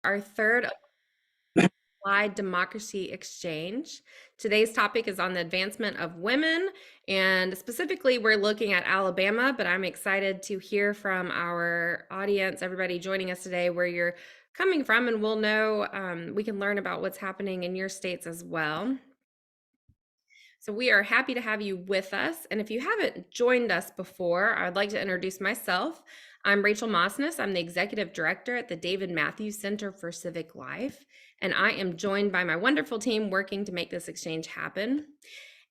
Our third Applied Democracy Exchange. Today's topic is on the advancement of women, and specifically, we're looking at Alabama, but I'm excited to hear from our audience, everybody joining us today, where you're coming from, and we'll know we can learn about what's happening in your states as well. So we are happy to have you with us. And if you haven't joined us before, I'd like to introduce myself. I'm Rachel Mossness. I'm the Executive Director at the David Mathews Center for Civic Life. And I am joined by my wonderful team working to make this exchange happen.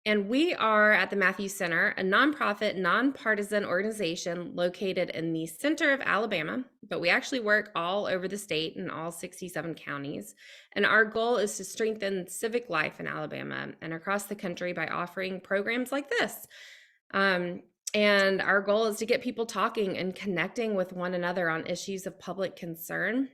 And we are at the Mathews Center, a nonprofit, nonpartisan organization located in the center of Alabama, but we actually work all over the state in all 67 counties. And our goal is to strengthen civic life in Alabama and across the country by offering programs like this. And our goal is to get people talking and connecting with one another on issues of public concern.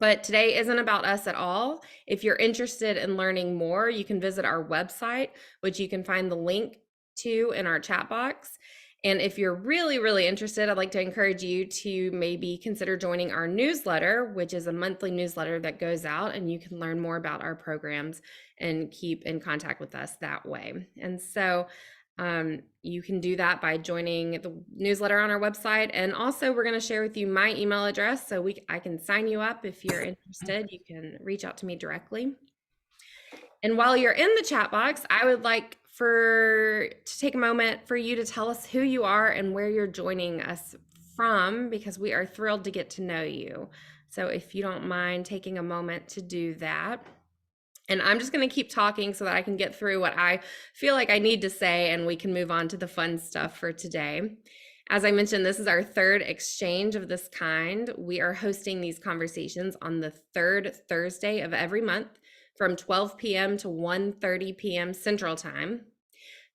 But today isn't about us at all. If you're interested in learning more, you can visit our website, which you can find the link to in our chat box. And if you're really, really interested, I'd like to encourage you to maybe consider joining our newsletter, which is a monthly newsletter that goes out, and you can learn more about our programs and keep in contact with us that way. And so you can do that by joining the newsletter on our website. And also we're going to share with you my email address so I can sign you up. If you're interested, you can reach out to me directly. And while you're in the chat box, I would like to take a moment for you to tell us who you are and where you're joining us from, because we are thrilled to get to know you. So if you don't mind taking a moment to do that. And I'm just going to keep talking so that I can get through what I feel like I need to say, and we can move on to the fun stuff for today. As I mentioned, this is our third exchange of this kind. We are hosting these conversations on the third Thursday of every month from 12 p.m. to 1:30 p.m. Central Time.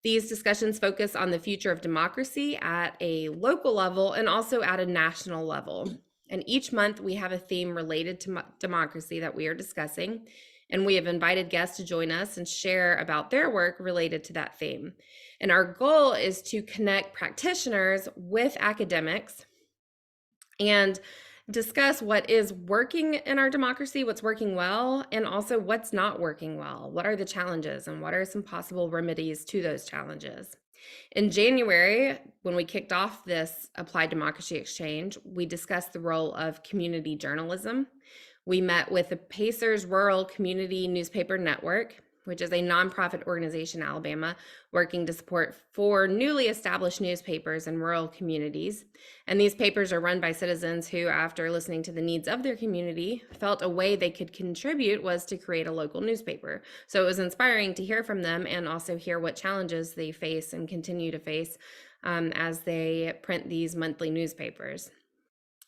These discussions focus on the future of democracy at a local level and also at a national level. And each month we have a theme related to democracy that we are discussing. And we have invited guests to join us and share about their work related to that theme. And our goal is to connect practitioners with academics and discuss what is working in our democracy, what's working well, and also what's not working well. What are the challenges and what are some possible remedies to those challenges? In January, when we kicked off this Applied Democracy Exchange, we discussed the role of community journalism. We met with the Pacers Rural Community Newspaper Network, which is a nonprofit organization in Alabama working to support 4 newly established newspapers in rural communities. And these papers are run by citizens who, after listening to the needs of their community, felt a way they could contribute was to create a local newspaper. So it was inspiring to hear from them and also hear what challenges they face and continue to face as they print these monthly newspapers.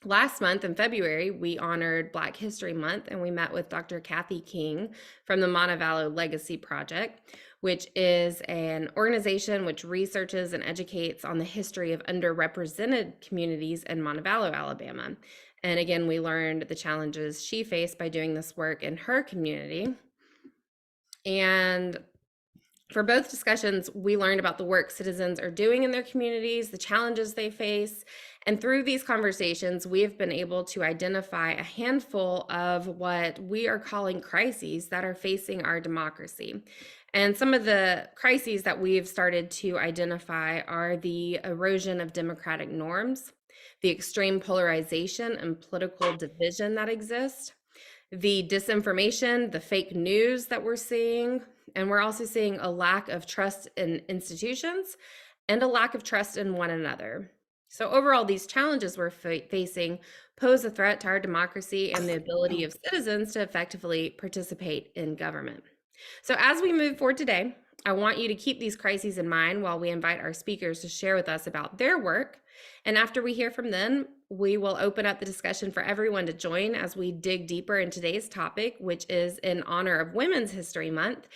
Last month in February, we honored Black History Month, and we met with Dr. Kathy King from the Montevallo Legacy Project, which is an organization which researches and educates on the history of underrepresented communities in Montevallo, Alabama. And again, we learned the challenges she faced by doing this work in her community. And for both discussions, we learned about the work citizens are doing in their communities, the challenges they face, and through these conversations, we have been able to identify a handful of what we are calling crises that are facing our democracy. And some of the crises that we've started to identify are the erosion of democratic norms, the extreme polarization and political division that exists, the disinformation, the fake news that we're seeing, and we're also seeing a lack of trust in institutions and a lack of trust in one another. So overall, these challenges we're facing pose a threat to our democracy and the ability of citizens to effectively participate in government. So as we move forward today, I want you to keep these crises in mind while we invite our speakers to share with us about their work. And after we hear from them, we will open up the discussion for everyone to join as we dig deeper in today's topic, which is in honor of Women's History Month,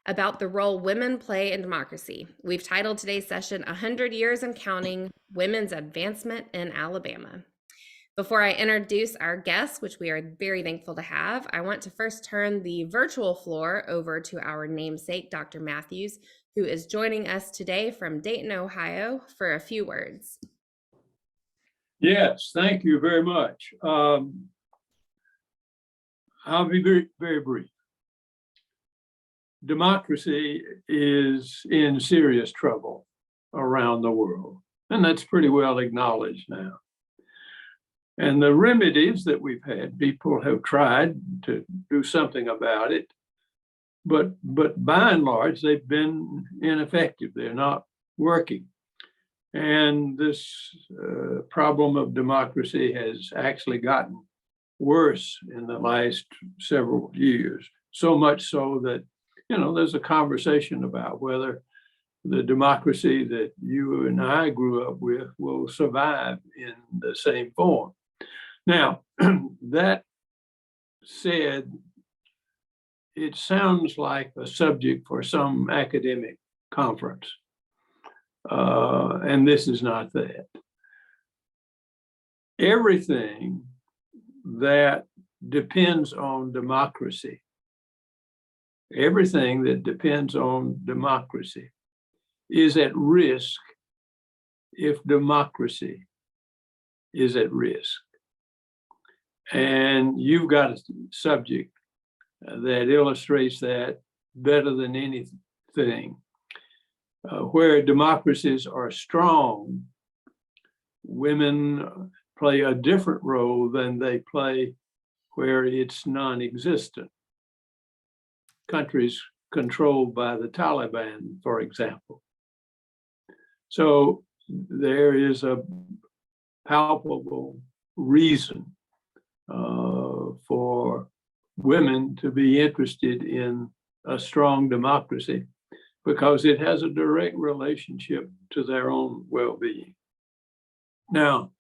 about the role women play in democracy. We've titled today's session 100 Years and Counting, Women's Advancement in Alabama. Before I introduce our guests, which we are very thankful to have, I want to first turn the virtual floor over to our namesake, Dr. Mathews, who is joining us today from Dayton, Ohio, for a few words. Yes, thank you very much. I'll be very, very brief. Democracy is in serious trouble around the world, and that's pretty well acknowledged now. And the remedies that we've had, people have tried to do something about it, but by and large, they've been ineffective. They're not working. And this problem of democracy has actually gotten worse in the last several years, so much so that, there's a conversation about whether the democracy that you and I grew up with will survive in the same form. Now, that said, it sounds like a subject for some academic conference. And this is not that. Everything that depends on democracy, everything that depends on democracy is at risk if democracy is at risk. And you've got a subject that illustrates that better than anything. Where democracies are strong, women play a different role than they play where it's non-existent. Countries controlled by the Taliban, for example. So there is a palpable reason for women to be interested in a strong democracy, because it has a direct relationship to their own well-being. Now,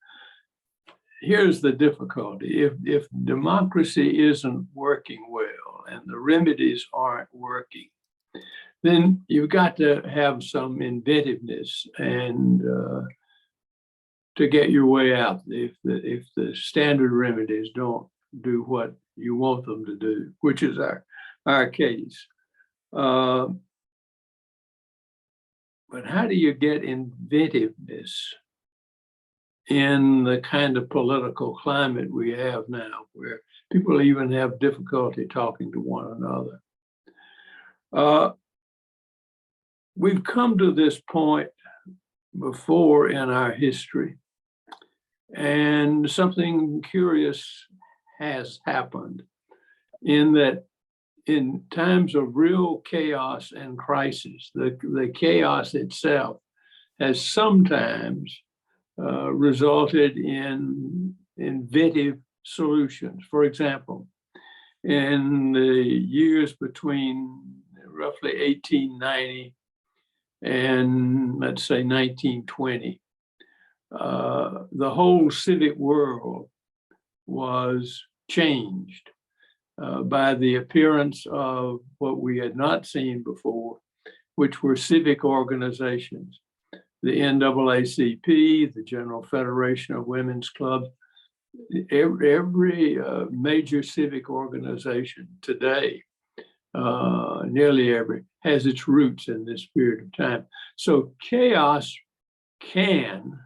here's the difficulty. If democracy isn't working well and the remedies aren't working, then you've got to have some inventiveness and to get your way out if the standard remedies don't do what you want them to do, which is our case. But how do you get inventiveness in the kind of political climate we have now, where people even have difficulty talking to one another? We've come to this point before in our history, and something curious has happened in that in times of real chaos and crisis, the chaos itself has sometimes resulted in inventive solutions. For example, in the years between roughly 1890 and let's say 1920, the whole civic world was changed by the appearance of what we had not seen before, which were civic organizations. The NAACP, the General Federation of Women's Clubs, every major civic organization today, nearly every, has its roots in this period of time. So chaos can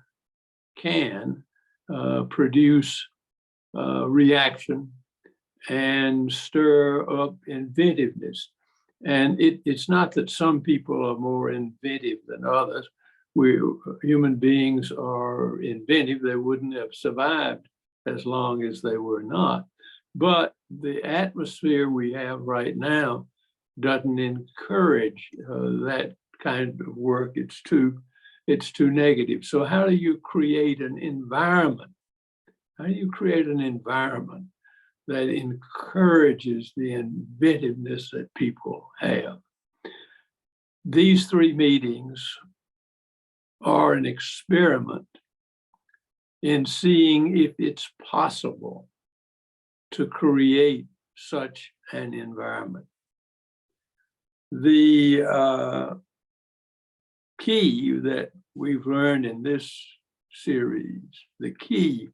produce reaction and stir up inventiveness. And it's not that some people are more inventive than others. Human beings are inventive. They wouldn't have survived as long as they were not. But the atmosphere we have right now doesn't encourage that kind of work. It's too negative. So how do you create an environment? How do you create an environment that encourages the inventiveness that people have? These three meetings are an experiment in seeing if it's possible to create such an environment. The key that we've learned in this series, the key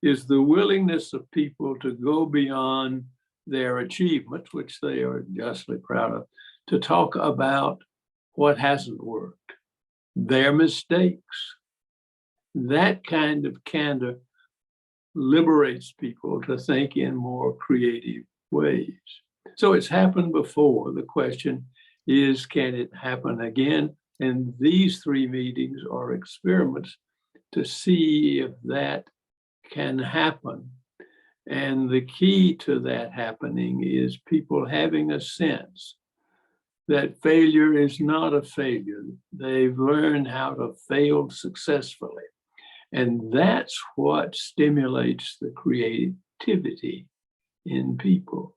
is the willingness of people to go beyond their achievements, which they are justly proud of, to talk about what hasn't worked, their mistakes. That kind of candor liberates people to think in more creative ways. So it's happened before. The question is, can it happen again? And these 3 meetings are experiments to see if that can happen. And the key to that happening is people having a sense that failure is not a failure. They've learned how to fail successfully. And that's what stimulates the creativity in people.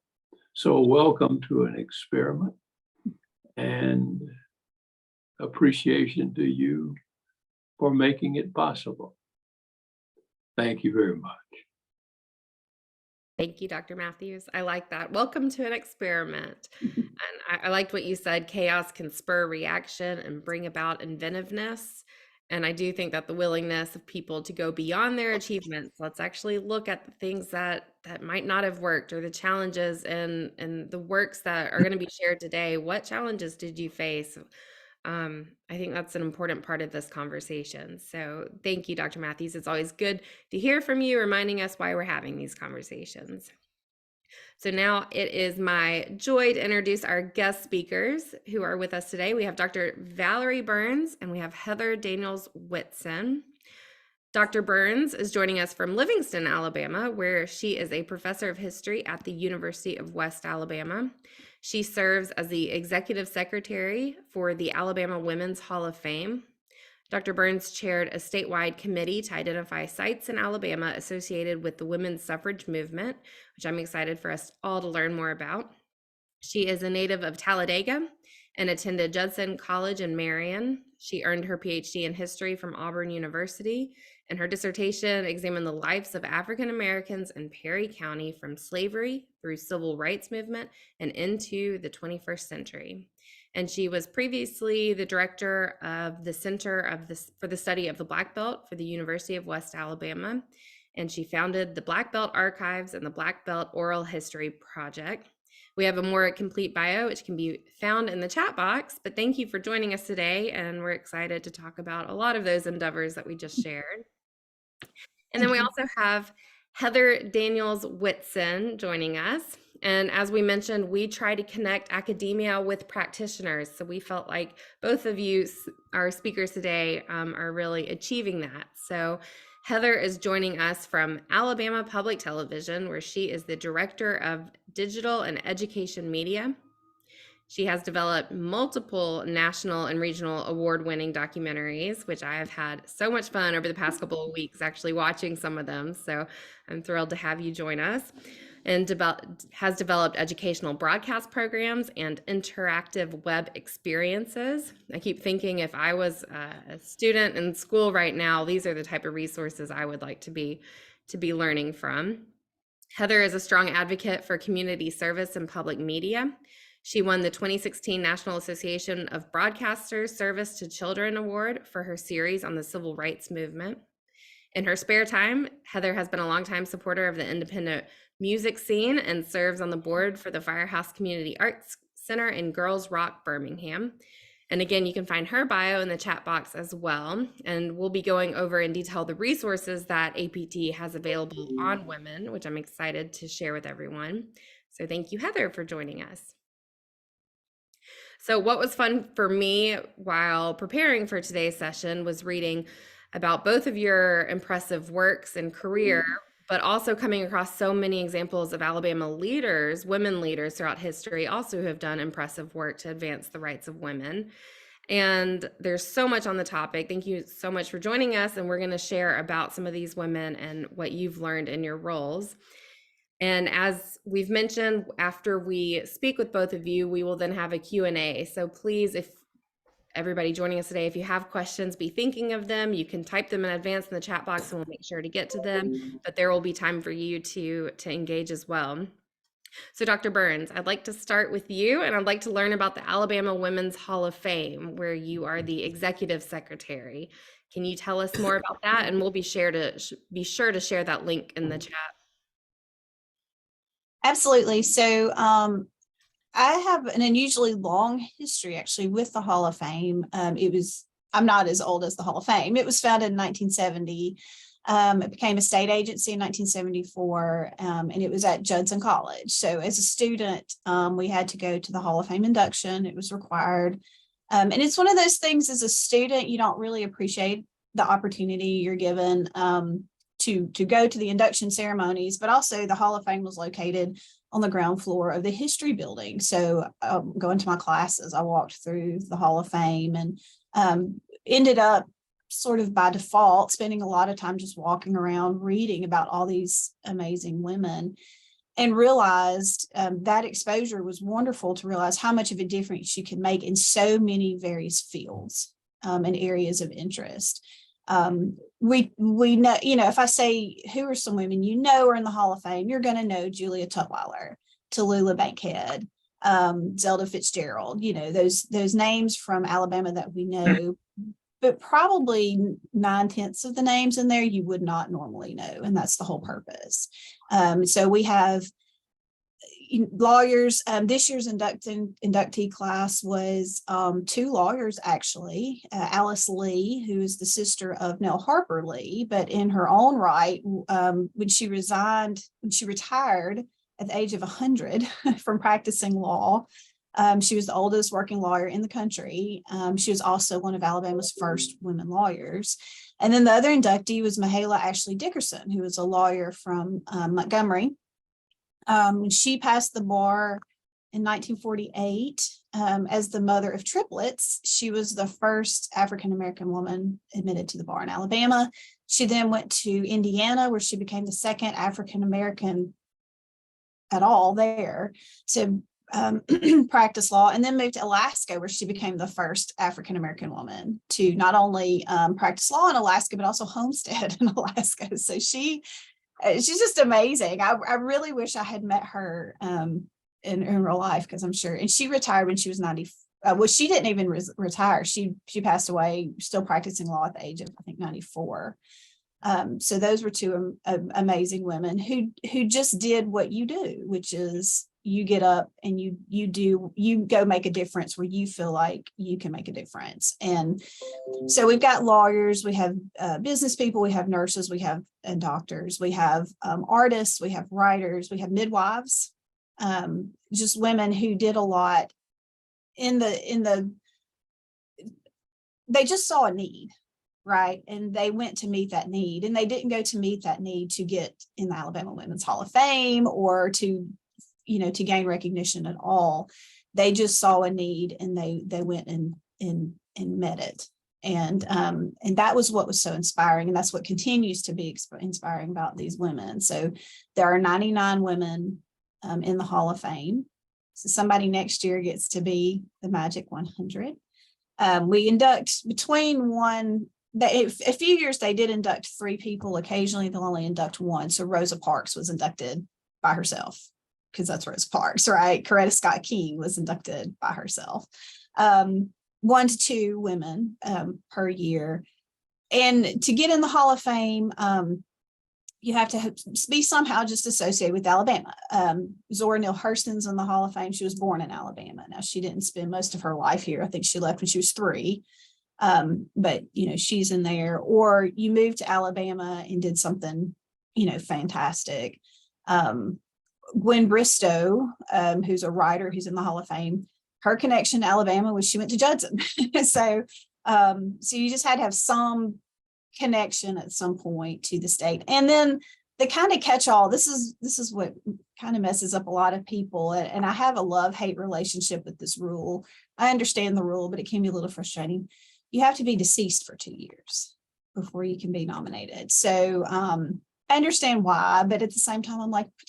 So welcome to an experiment, and appreciation to you for making it possible. Thank you very much. Thank you, Dr. Mathews. I like that. Welcome to an experiment. And I liked what you said, chaos can spur reaction and bring about inventiveness. And I do think that the willingness of people to go beyond their achievements, let's actually look at the things that might not have worked, or the challenges and the works that are going to be shared today. What challenges did you face? I think that's an important part of this conversation. So thank you, Dr. Mathews. It's always good to hear from you, reminding us why we're having these conversations. So now it is my joy to introduce our guest speakers who are with us today. We have Dr. Valerie Burnes and we have Heather Daniels-Whitson. Dr. Burnes is joining us from Livingston, Alabama, where she is a professor of history at the University of West Alabama. She serves as the executive secretary for the Alabama Women's Hall of Fame. Dr. Burnes chaired a statewide committee to identify sites in Alabama associated with the women's suffrage movement, which I'm excited for us all to learn more about. She is a native of Talladega and attended Judson College in Marion. She earned her PhD in history from Auburn University, and her dissertation examined the lives of African Americans in Perry County from slavery through civil rights movement and into the 21st century. And she was previously the director of the Center for the Study of the Black Belt for the University of West Alabama. And she founded the Black Belt Archives and the Black Belt Oral History Project. We have a more complete bio, which can be found in the chat box, but thank you for joining us today. And we're excited to talk about a lot of those endeavors that we just shared. And then we also have Heather Daniels-Whitson joining us. And as we mentioned, we try to connect academia with practitioners. So we felt like both of you, our speakers today, are really achieving that. So Heather is joining us from Alabama Public Television, where she is the director of digital and education media. She has developed multiple national and regional award-winning documentaries, which I have had so much fun over the past couple of weeks actually watching some of them. So I'm thrilled to have you join us. And has developed educational broadcast programs and interactive web experiences. I keep thinking if I was a student in school right now, these are the type of resources I would like to be learning from. Heather is a strong advocate for community service and public media. She won the 2016 National Association of Broadcasters Service to Children Award for her series on the civil rights movement. In her spare time, Heather has been a longtime supporter of the independent music scene and serves on the board for the Firehouse Community Arts Center in Girls Rock, Birmingham. And again, you can find her bio in the chat box as well. And we'll be going over in detail the resources that APT has available on women, which I'm excited to share with everyone. So thank you, Heather, for joining us. So what was fun for me while preparing for today's session was reading about both of your impressive works and career, but also coming across so many examples of Alabama leaders, women leaders throughout history also who have done impressive work to advance the rights of women. And there's so much on the topic. Thank you so much for joining us. And we're going to share about some of these women and what you've learned in your roles. And as we've mentioned, after we speak with both of you, we will then have a Q&A. So please, if everybody joining us today, if you have questions, be thinking of them. You can type them in advance in the chat box and we'll make sure to get to them, but there will be time for you to engage as well. So Dr. Burnes, I'd like to start with you, and I'd like to learn about the Alabama Women's Hall of Fame, where you are the executive secretary. Can you tell us more about that? And we'll be sure to share that link in the chat. Absolutely. So I have an unusually long history actually with the Hall of Fame. I'm not as old as the Hall of Fame. It was founded in 1970 It became a state agency in 1974, and it was at Judson College. So as a student, we had to go to the Hall of Fame induction. It was required. And it's one of those things as a student, you don't really appreciate the opportunity you're given to go to the induction ceremonies, but also the Hall of Fame was located on the ground floor of the history building. So going to my classes, I walked through the Hall of Fame and ended up sort of by default spending a lot of time just walking around reading about all these amazing women, and realized that exposure was wonderful to realize how much of a difference you can make in so many various fields and areas of interest. We know, if I say who are some women are in the Hall of Fame, you're going to know Julia Tutwiler, Tallulah Bankhead, Zelda Fitzgerald, those names from Alabama that we know, but probably 9/10 of the names in there you would not normally know. And that's the whole purpose. So we have lawyers. This year's inductee class was 2 lawyers, actually. Alice Lee, who is the sister of Nell Harper Lee, but in her own right, when she retired at the age of 100 from practicing law, she was the oldest working lawyer in the country. She was also one of Alabama's first women lawyers. And then the other inductee was Mahala Ashley Dickerson, who was a lawyer from Montgomery. She passed the bar in 1948 as the mother of triplets. She was the first African-American woman admitted to the bar in Alabama. She then went to Indiana, where she became the second African-American at all there to practice law, and then moved to Alaska, where she became the first African-American woman to not only practice law in Alaska, but also homestead in Alaska. So she's just amazing. I really wish I had met her in real life, because I'm sure, and she retired when she was 90. Well, she didn't even retire. She passed away still practicing law at the age of, I think, 94. So those were 2 amazing women who just did what you do, which is you get up and you go make a difference where you feel like you can make a difference. And so we've got lawyers, we have business people, we have nurses, we have doctors, we have artists, we have writers, we have midwives, just women who did a lot they just saw a need. Right. And they went to meet that need, and they didn't go to meet that need to get in the Alabama Women's Hall of Fame or to gain recognition at all. They just saw a need, and they went and met it. And that was what was so inspiring. And that's what continues to be inspiring about these women. So there are 99 women in the Hall of Fame. So somebody next year gets to be the magic 100. We induct a few years they did induct 3 people. Occasionally they'll only induct 1. So Rosa Parks was inducted by herself, because that's Rosa Parks, right? Coretta Scott King was inducted by herself. 1 to 2 women per year. And to get in the Hall of Fame, you have to be somehow just associated with Alabama. Zora Neale Hurston's in the Hall of Fame. She was born in Alabama. Now, she didn't spend most of her life here. I think she left when she was 3. But she's in there. Or you moved to Alabama and did something fantastic. Gwen Bristow, who's a writer who's in the Hall of Fame, her connection to Alabama was she went to Judson. So you just had to have some connection at some point to the state. And then the kind of catch-all, this is what kind of messes up a lot of people. And I have a love-hate relationship with this rule. I understand the rule, but it can be a little frustrating. You have to be deceased for 2 years before you can be nominated. So I understand why, but at the same time, I'm like, but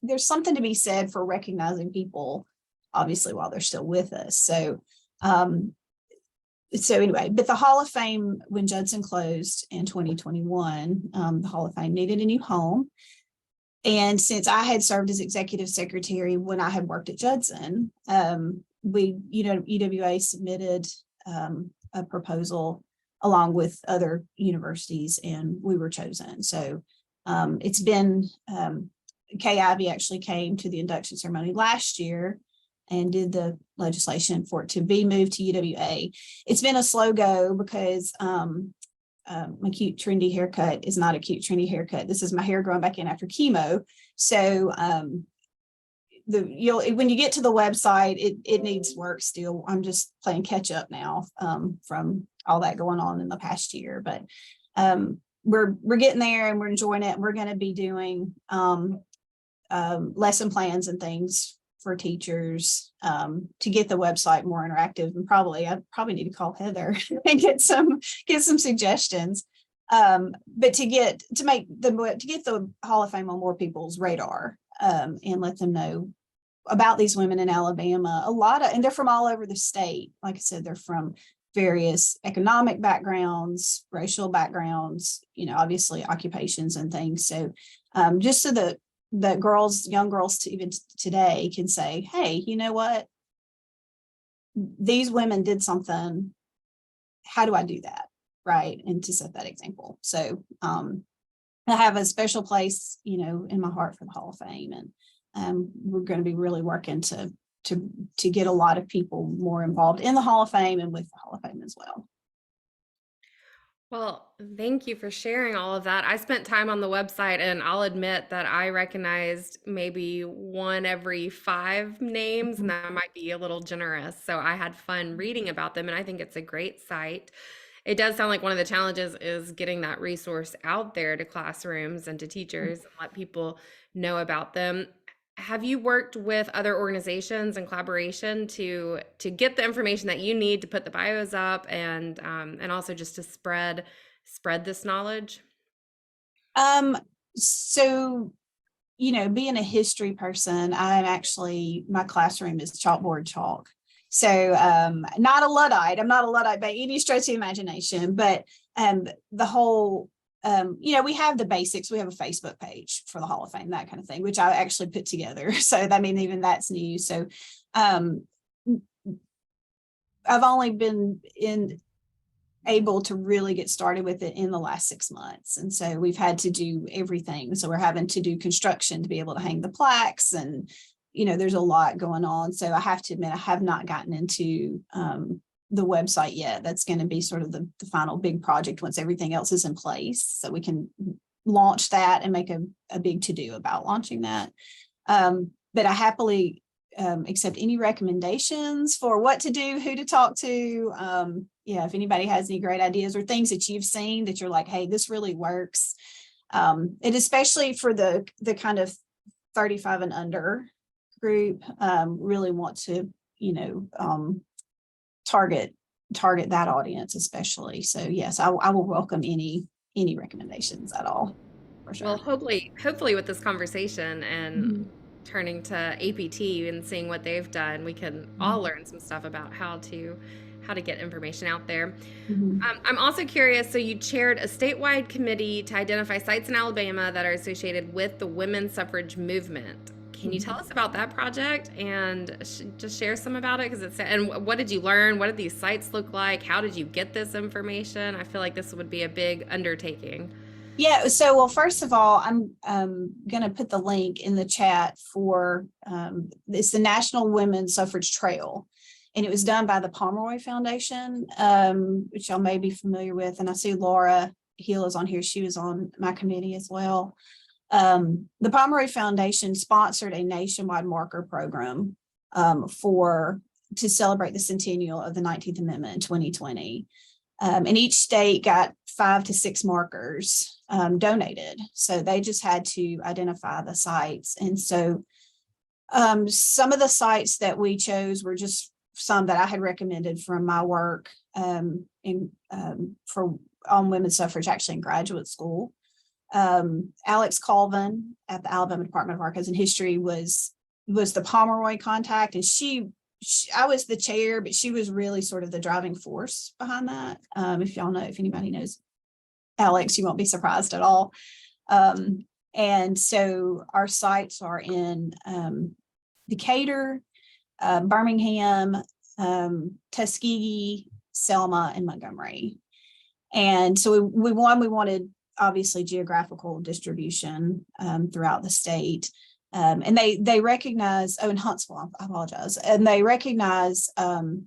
there's something to be said for recognizing people, obviously, while they're still with us. So anyway, but the Hall of Fame, when Judson closed in 2021, the Hall of Fame needed a new home. And since I had served as executive secretary when I had worked at Judson, UWA submitted a proposal along with other universities, and we were chosen. So it's been, Kay Ivey actually came to the induction ceremony last year and did the legislation for it to be moved to UWA. It's been a slow go because my cute trendy haircut is not a cute trendy haircut. This is my hair growing back in after chemo. So when you get to the website, it needs work still. I'm just playing catch up now from all that going on in the past year, but we're getting there and we're enjoying it. And we're going to be doing lesson plans and things for teachers to get the website more interactive. And I probably need to call Heather and get some suggestions. But to get the Hall of Fame on more people's radar and let them know about these women in Alabama. And they're from all over the state. Like I said, they're from various economic backgrounds, racial backgrounds, obviously occupations and things. So just so that young girls even today can say, hey, you know what? These women did something. How do I do that? Right. And to set that example. So I have a special place, in my heart for the Hall of Fame. And we're going to be really working to get a lot of people more involved in the Hall of Fame and with the Hall of Fame as well. Well, thank you for sharing all of that. I spent time on the website and I'll admit that I recognized maybe 1 every 5 names, and that might be a little generous. So I had fun reading about them, and I think it's a great site. It does sound like one of the challenges is getting that resource out there to classrooms and to teachers and let people know about them. Have you worked with other organizations in collaboration to get the information that you need to put the bios up and also just to spread this knowledge? So, being a history person, my classroom is chalkboard chalk. So not a Luddite. I'm not a Luddite by any stretch of the imagination, but the whole we have the basics. We have a Facebook page for the Hall of Fame, that kind of thing, which I actually put together. So even that's new. So I've only been able to really get started with it in the last 6 months. And so we've had to do everything. So we're having to do construction to be able to hang the plaques, and there's a lot going on. So I have to admit, I have not gotten into the website yet. That's going to be sort of the final big project once everything else is in place, so we can launch that and make a big to-do about launching that. But I happily accept any recommendations for what to do, who to talk to. If anybody has any great ideas or things that you've seen that you're like, hey, this really works. And especially for the kind of 35 and under group, really want to, target that audience especially. So yes, I will welcome any recommendations at all, for sure. Well, hopefully with this conversation and turning to APT and seeing what they've done, we can all learn some stuff about how to get information out there. I'm also curious, so you chaired a statewide committee to identify sites in Alabama that are associated with the women's suffrage movement. Can you tell us about that project and just share some about it? And what did you learn? What did these sites look like? How did you get this information? I feel like this would be a big undertaking. Yeah. So, well, first of all, I'm going to put the link in the chat for it's the National Women's Suffrage Trail. And it was done by the Pomeroy Foundation, which y'all may be familiar with. And I see Laura Hill is on here. She was on my committee as well. The Pomeroy Foundation sponsored a nationwide marker program to celebrate the centennial of the 19th Amendment in 2020. And each state got 5 to 6 markers donated. So they just had to identify the sites. And so some of the sites that we chose were just some that I had recommended from my work on women's suffrage, actually in graduate school. Alex Colvin at the Alabama Department of Archives and History was the Pomeroy contact, and I was the chair, but she was really sort of the driving force behind that. If anybody knows Alex, you won't be surprised at all. And so our sites are in Decatur, Birmingham, Tuskegee, Selma, and Montgomery. And so we wanted obviously geographical distribution throughout the state. And they recognize, in Huntsville, I apologize. And they recognize the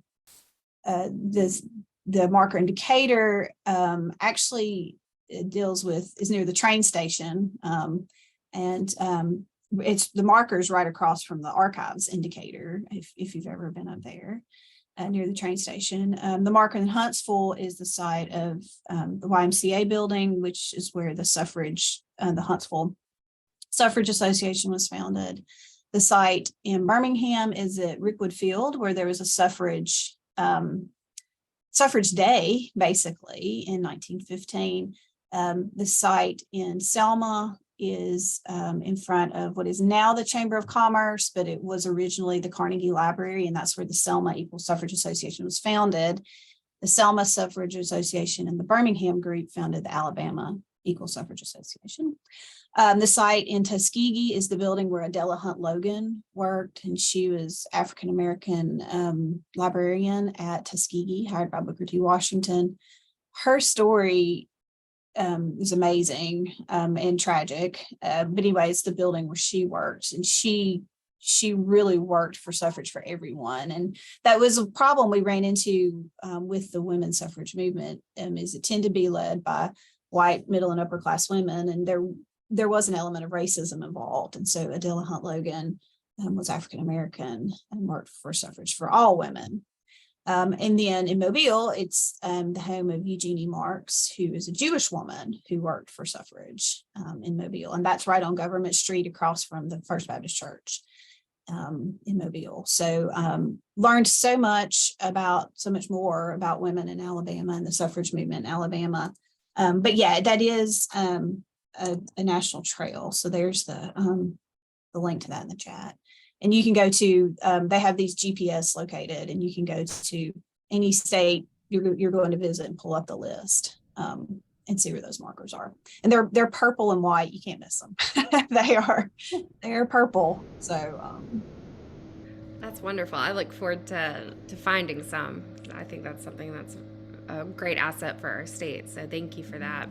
the marker in Decatur actually is near the train station. It's the markers right across from the archives in Decatur, if you've ever been up there. Near the train station. The marker in Huntsville is the site of the YMCA building, which is where the Huntsville Suffrage Association was founded. The site in Birmingham is at Rickwood Field, where there was a suffrage day, basically, in 1915. The site in Selma is in front of what is now the Chamber of Commerce, but it was originally the Carnegie Library, and that's where the Selma Equal Suffrage Association was founded. The Selma Suffrage Association and the Birmingham group founded the Alabama Equal Suffrage Association. The site in Tuskegee is the building where Adela Hunt Logan worked, and she was African-American librarian at Tuskegee, hired by Booker T. Washington. Her story is amazing and tragic. But anyways, the building where she worked, and she really worked for suffrage for everyone. And that was a problem we ran into with the women's suffrage movement, is it tended to be led by white, middle, and upper class women. And there was an element of racism involved. And so Adela Hunt Logan was African-American and worked for suffrage for all women. And then in Mobile, it's the home of Eugenie Marks, who is a Jewish woman who worked for suffrage in Mobile. And that's right on Government Street across from the First Baptist Church in Mobile. So learned so much more about women in Alabama and the suffrage movement in Alabama. But yeah, that is a national trail. So there's the link to that in the chat. And you can go to, they have these GPS located, and you can go to any state you're going to visit and pull up the list and see where those markers are. And they're purple and white. You can't miss them. They're purple. So that's wonderful. I look forward to finding some. I think that's something that's a great asset for our state. So thank you for that.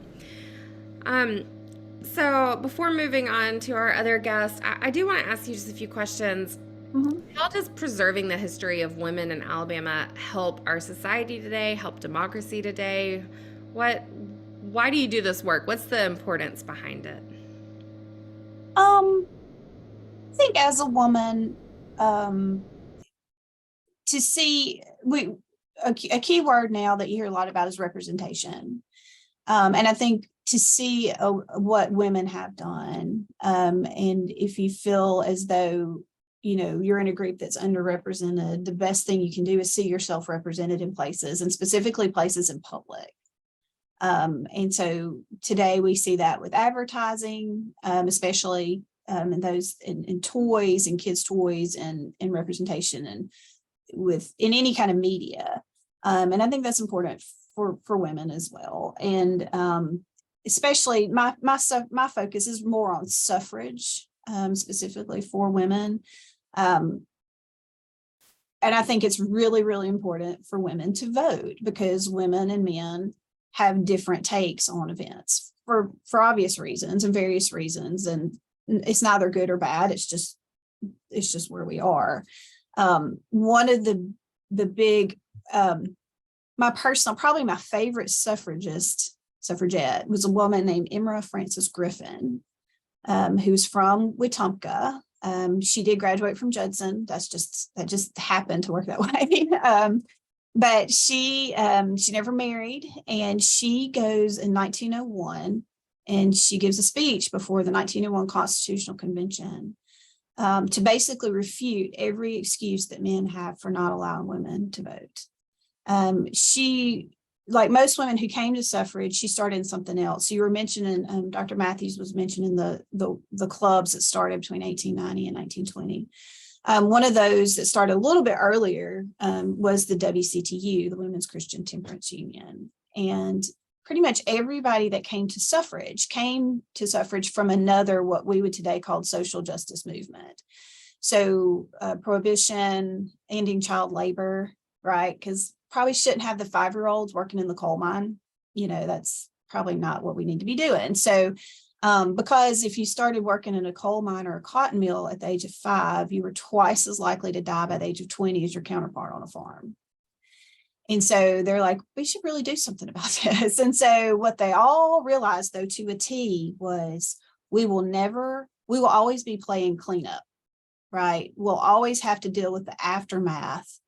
So before moving on to our other guest, I do want to ask you just a few questions. Mm-hmm. How does preserving the history of women in Alabama help our society today, help democracy today? Why do you do this work? What's the importance behind it? I think as a woman, to see, a key word now that you hear a lot about is representation. And I think to see what women have done, and if you feel as though, you're in a group that's underrepresented, the best thing you can do is see yourself represented in places, and specifically places in public. And so today we see that with advertising, especially in those in toys and kids' toys and in representation and in any kind of media. And I think that's important for women as well. And especially my focus is more on suffrage, specifically for women. And I think it's really, really important for women to vote, because women and men have different takes on events for obvious reasons and various reasons. And it's neither good or bad. It's just where we are. One of the big, probably my favorite suffragette was a woman named Emma Frances Griffin, who's from Wetumpka. She did graduate from Judson. That just happened to work that way. But she never married, and she goes in 1901, and she gives a speech before the 1901 Constitutional Convention to basically refute every excuse that men have for not allowing women to vote. She, like most women who came to suffrage, she started in something else. So you were mentioning, Dr. Mathews was mentioning the clubs that started between 1890 and 1920. One of those that started a little bit earlier was the WCTU, the Women's Christian Temperance Union. And pretty much everybody that came to suffrage from another, what we would today call social justice movement. So prohibition, ending child labor, right? Because probably shouldn't have the 5-year-olds working in the coal mine. That's probably not what we need to be doing. So because if you started working in a coal mine or a cotton mill at the age of 5, you were twice as likely to die by the age of 20 as your counterpart on a farm. And so they're like, we should really do something about this. And so what they all realized, though, to a T, was we will always be playing cleanup, right? We'll always have to deal with the aftermath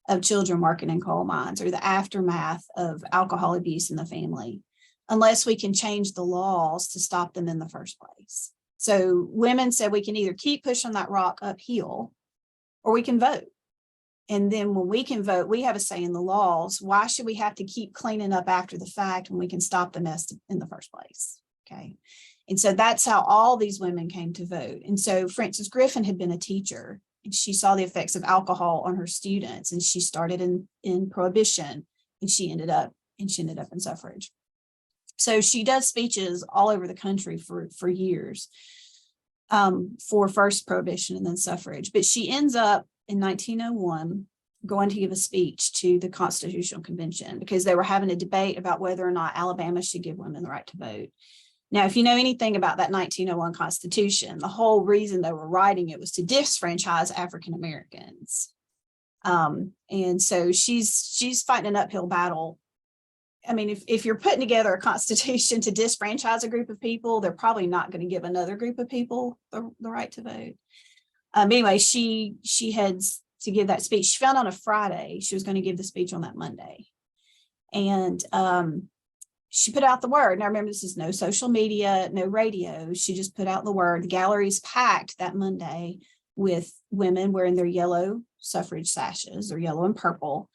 of children working in coal mines or the aftermath of alcohol abuse in the family, unless we can change the laws to stop them in the first place. So women said we can either keep pushing that rock uphill or we can vote. And then when we can vote, we have a say in the laws. Why should we have to keep cleaning up after the fact when we can stop the mess in the first place? Okay. And so that's how all these women came to vote. And so Frances Griffin had been a teacher, and she saw the effects of alcohol on her students, and she started in prohibition, and she ended up in suffrage. So she does speeches all over the country for years, for first prohibition and then suffrage. But she ends up in 1901 going to give a speech to the Constitutional Convention because they were having a debate about whether or not Alabama should give women the right to vote. Now, if you know anything about that 1901 Constitution, the whole reason they were writing it was to disfranchise African Americans. And so she's fighting an uphill battle. I mean, if you're putting together a constitution to disfranchise a group of people, they're probably not going to give another group of people the right to vote. Anyway, she heads to give that speech. She found on a Friday. She was going to give the speech on that Monday. And she put out the word. Now, remember, this is no social media, no radio. She just put out the word. The gallery's packed that Monday with women wearing their yellow suffrage sashes, or yellow and purple.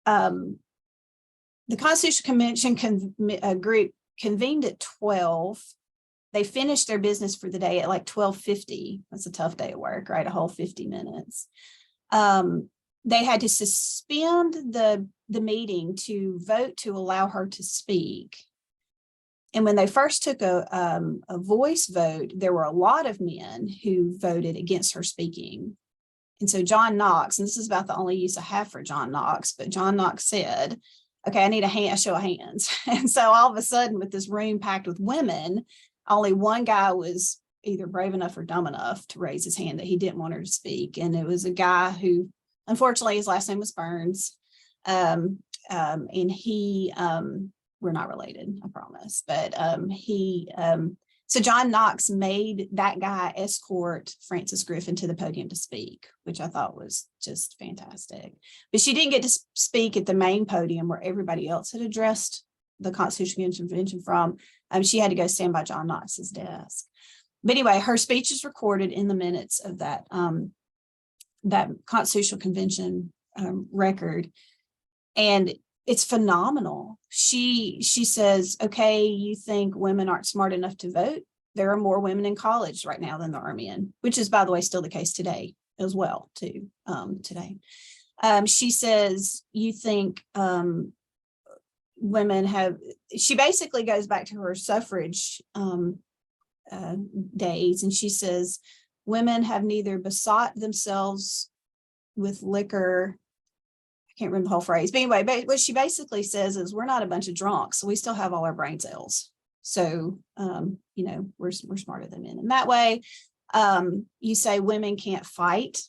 The Constitutional Convention group convened at 12. They finished their business for the day at like 12:50. That's a tough day at work, right? A whole 50 minutes. They had to suspend the meeting to vote to allow her to speak. And when they first took a voice vote, there were a lot of men who voted against her speaking. And so John Knox, and this is about the only use I have for John Knox, but John Knox said, okay, I need a show of hands. And so all of a sudden, with this room packed with women, only one guy was either brave enough or dumb enough to raise his hand that he didn't want her to speak. And it was a guy who, unfortunately, his last name was Burnes. And he, we're not related, I promise. But so John Knox made that guy escort Frances Griffin to the podium to speak, which I thought was just fantastic. But she didn't get to speak at the main podium where everybody else had addressed the Constitutional Convention from. She had to go stand by John Knox's desk. But anyway, her speech is recorded in the minutes of that Constitutional Convention record. And it's phenomenal. She says, okay, you think women aren't smart enough to vote? There are more women in college right now than there are men, which is, by the way, still the case today as well, too, today. She says, you think women have, she basically goes back to her suffrage days, and she says, women have neither besought themselves with liquor. Can't remember the whole phrase, but anyway, what she basically says is we're not a bunch of drunks, so we still have all our brain cells. So, we're smarter than men in that way. You say women can't fight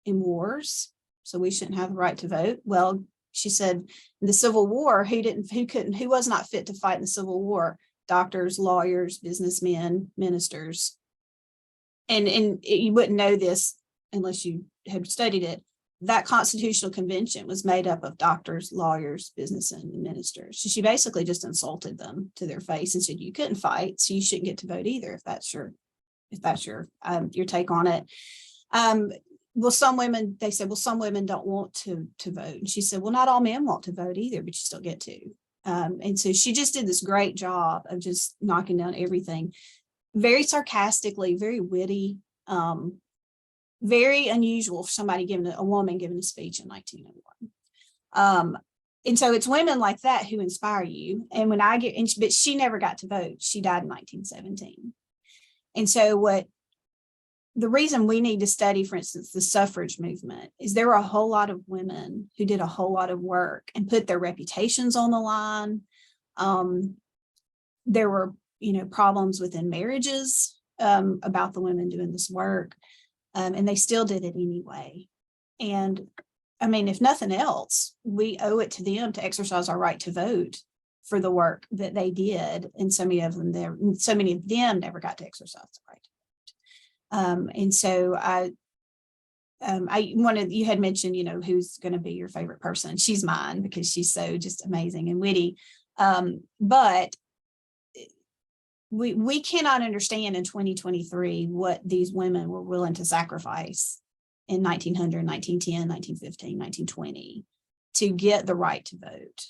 in wars, so we shouldn't have the right to vote. Well, she said in the Civil War, who was not fit to fight in the Civil War? Doctors, lawyers, businessmen, ministers. And you wouldn't know this unless you had studied it. That Constitutional Convention was made up of doctors, lawyers, businessmen, and ministers. So she basically just insulted them to their face and said, you couldn't fight, so you shouldn't get to vote either, if that's your take on it. Well, some women don't want to vote. And she said, well, not all men want to vote either, but you still get to. And so she just did this great job of just knocking down everything, very sarcastically, very witty, very unusual for a woman giving a speech in 1901. And so it's women like that who inspire you. And but she never got to vote. She died in 1917. And so the reason we need to study, for instance, the suffrage movement is there were a whole lot of women who did a whole lot of work and put their reputations on the line. There were, problems within marriages about the women doing this work. And they still did it anyway. And I mean, if nothing else, we owe it to them to exercise our right to vote for the work that they did. And so many of them never got to exercise the right to vote. And so I wanted, you had mentioned, who's going to be your favorite person. She's mine because she's so just amazing and witty. But we cannot understand in 2023 what these women were willing to sacrifice in 1900, 1910, 1915, 1920 to get the right to vote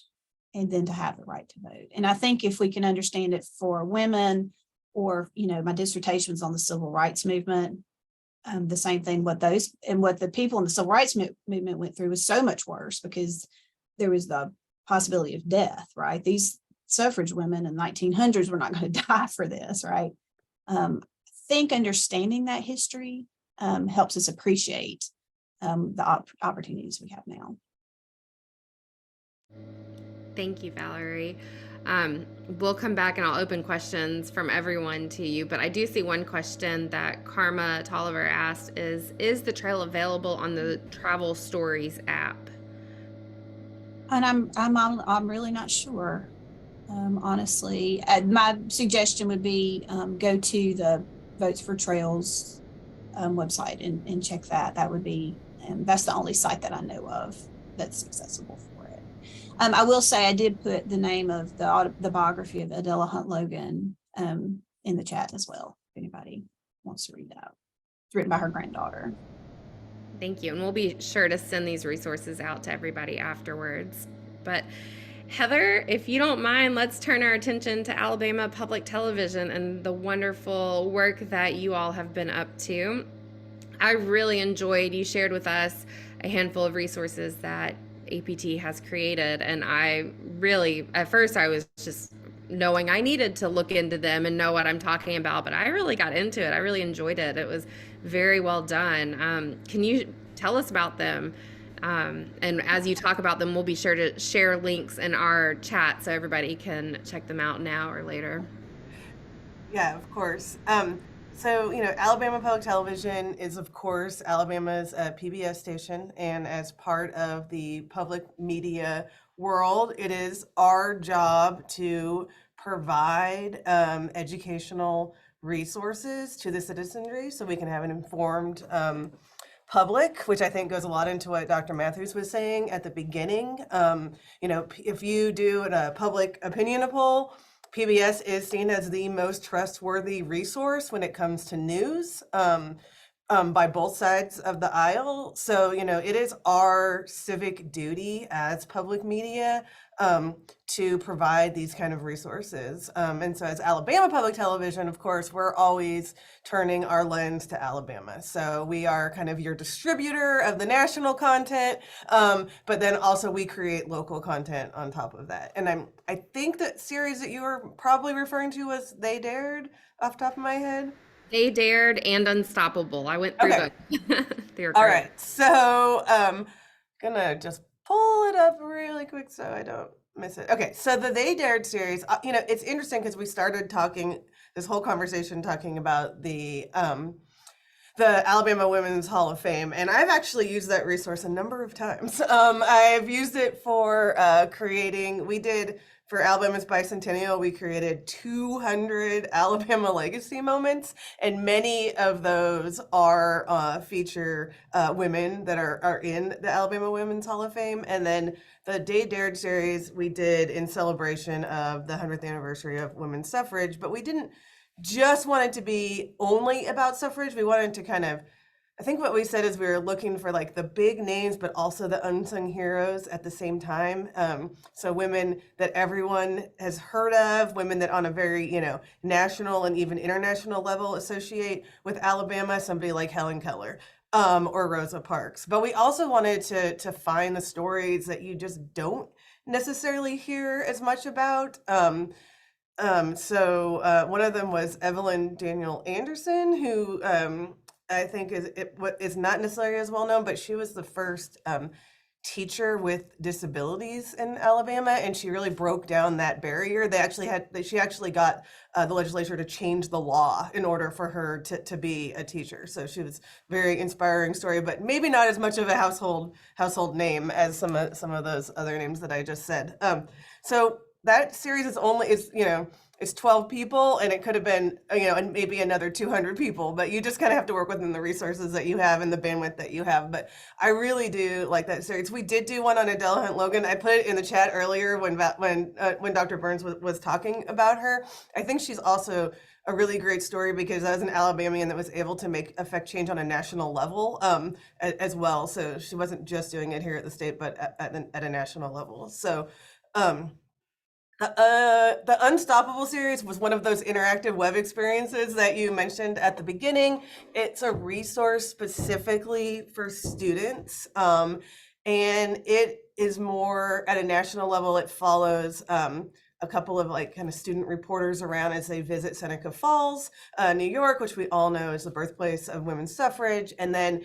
and then to have the right to vote. And I think if we can understand it for women, or, my dissertation was on the civil rights movement, the same thing, what the people in the civil rights movement went through was so much worse because there was the possibility of death, right? These suffrage women in the 1900s were not going to die for this, right? I think understanding that history helps us appreciate the opportunities we have now. Thank you, Valerie. We'll come back and I'll open questions from everyone to you, but I do see one question that Karma Tolliver asked is the trail available on the Travel Stories app? And I'm really not sure. Honestly, my suggestion would be go to the Votes for Trails website and check that. That would be, and that's the only site that I know of that's accessible for it. I will say I did put the name of the biography of Adela Hunt Logan in the chat as well, if anybody wants to read that. It's written by her granddaughter. Thank you. And we'll be sure to send these resources out to everybody afterwards. But Heather, if you don't mind, let's turn our attention to Alabama Public Television and the wonderful work that you all have been up to. I really enjoyed, you shared with us a handful of resources that APT has created. And I really, at first I was just knowing I needed to look into them and know what I'm talking about, but I really got into it. I really enjoyed it. It was very well done. Can you tell us about them? And as you talk about them, we'll be sure to share links in our chat so everybody can check them out now or later. Yeah, of course. So, Alabama Public Television is, of course, Alabama's PBS station. And as part of the public media world, it is our job to provide educational resources to the citizenry so we can have an informed public, which I think goes a lot into what Dr. Mathews was saying at the beginning. If you do a public opinion poll, PBS is seen as the most trustworthy resource when it comes to news by both sides of the aisle. So, it is our civic duty as public media to provide these kind of resources. And so as Alabama Public Television, of course, we're always turning our lens to Alabama. So we are kind of your distributor of the national content, but then also we create local content on top of that. And I think that series that you were probably referring to was They Dared, off the top of my head. They Dared and Unstoppable. I went through both. All right. So gonna just pull it up really quick so I don't miss it. Okay. So the They Dared series, it's interesting because we started this whole conversation talking about the Alabama Women's Hall of Fame. And I've actually used that resource a number of times. I've used it for for Alabama's bicentennial, we created 200 Alabama legacy moments, and many of those are feature women that are in the Alabama Women's Hall of Fame. And then the They Dared series we did in celebration of the 100th anniversary of women's suffrage, but we didn't just want it to be only about suffrage. We wanted to I think what we said is we were looking for like the big names, but also the unsung heroes at the same time. So women that everyone has heard of, women that on a very, national and even international level associate with Alabama, somebody like Helen Keller or Rosa Parks. But we also wanted to find the stories that you just don't necessarily hear as much about. So one of them was Evelyn Daniel Anderson, who I think is not necessarily as well known, but she was the first teacher with disabilities in Alabama, and she really broke down that barrier. She actually got the legislature to change the law in order for her to be a teacher. So she was very inspiring story, but maybe not as much of a household name as some of those other names that I just said. So that series it's 12 people, and it could have been, and maybe another 200 people, but you just kind of have to work within the resources that you have and the bandwidth that you have. But I really do like that series. We did do one on Adele Hunt Logan. I put it in the chat earlier when Dr. Burnes was talking about her. I think she's also a really great story because I was an Alabamian that was able to affect change on a national level as well. So she wasn't just doing it here at the state, but at a national level. So the Unstoppable series was one of those interactive web experiences that you mentioned at the beginning. It's a resource specifically for students, and it is more at a national level. It follows a couple of kind of student reporters around as they visit Seneca Falls, New York, which we all know is the birthplace of women's suffrage, and then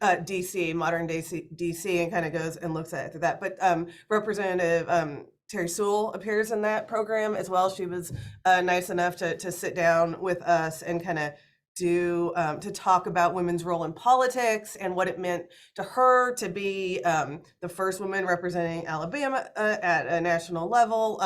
DC, modern DC, and kind of goes and looks at that. But Representative Terry Sewell appears in that program as well. She was nice enough to sit down with us and kind of to talk about women's role in politics and what it meant to her to be the first woman representing Alabama at a national level.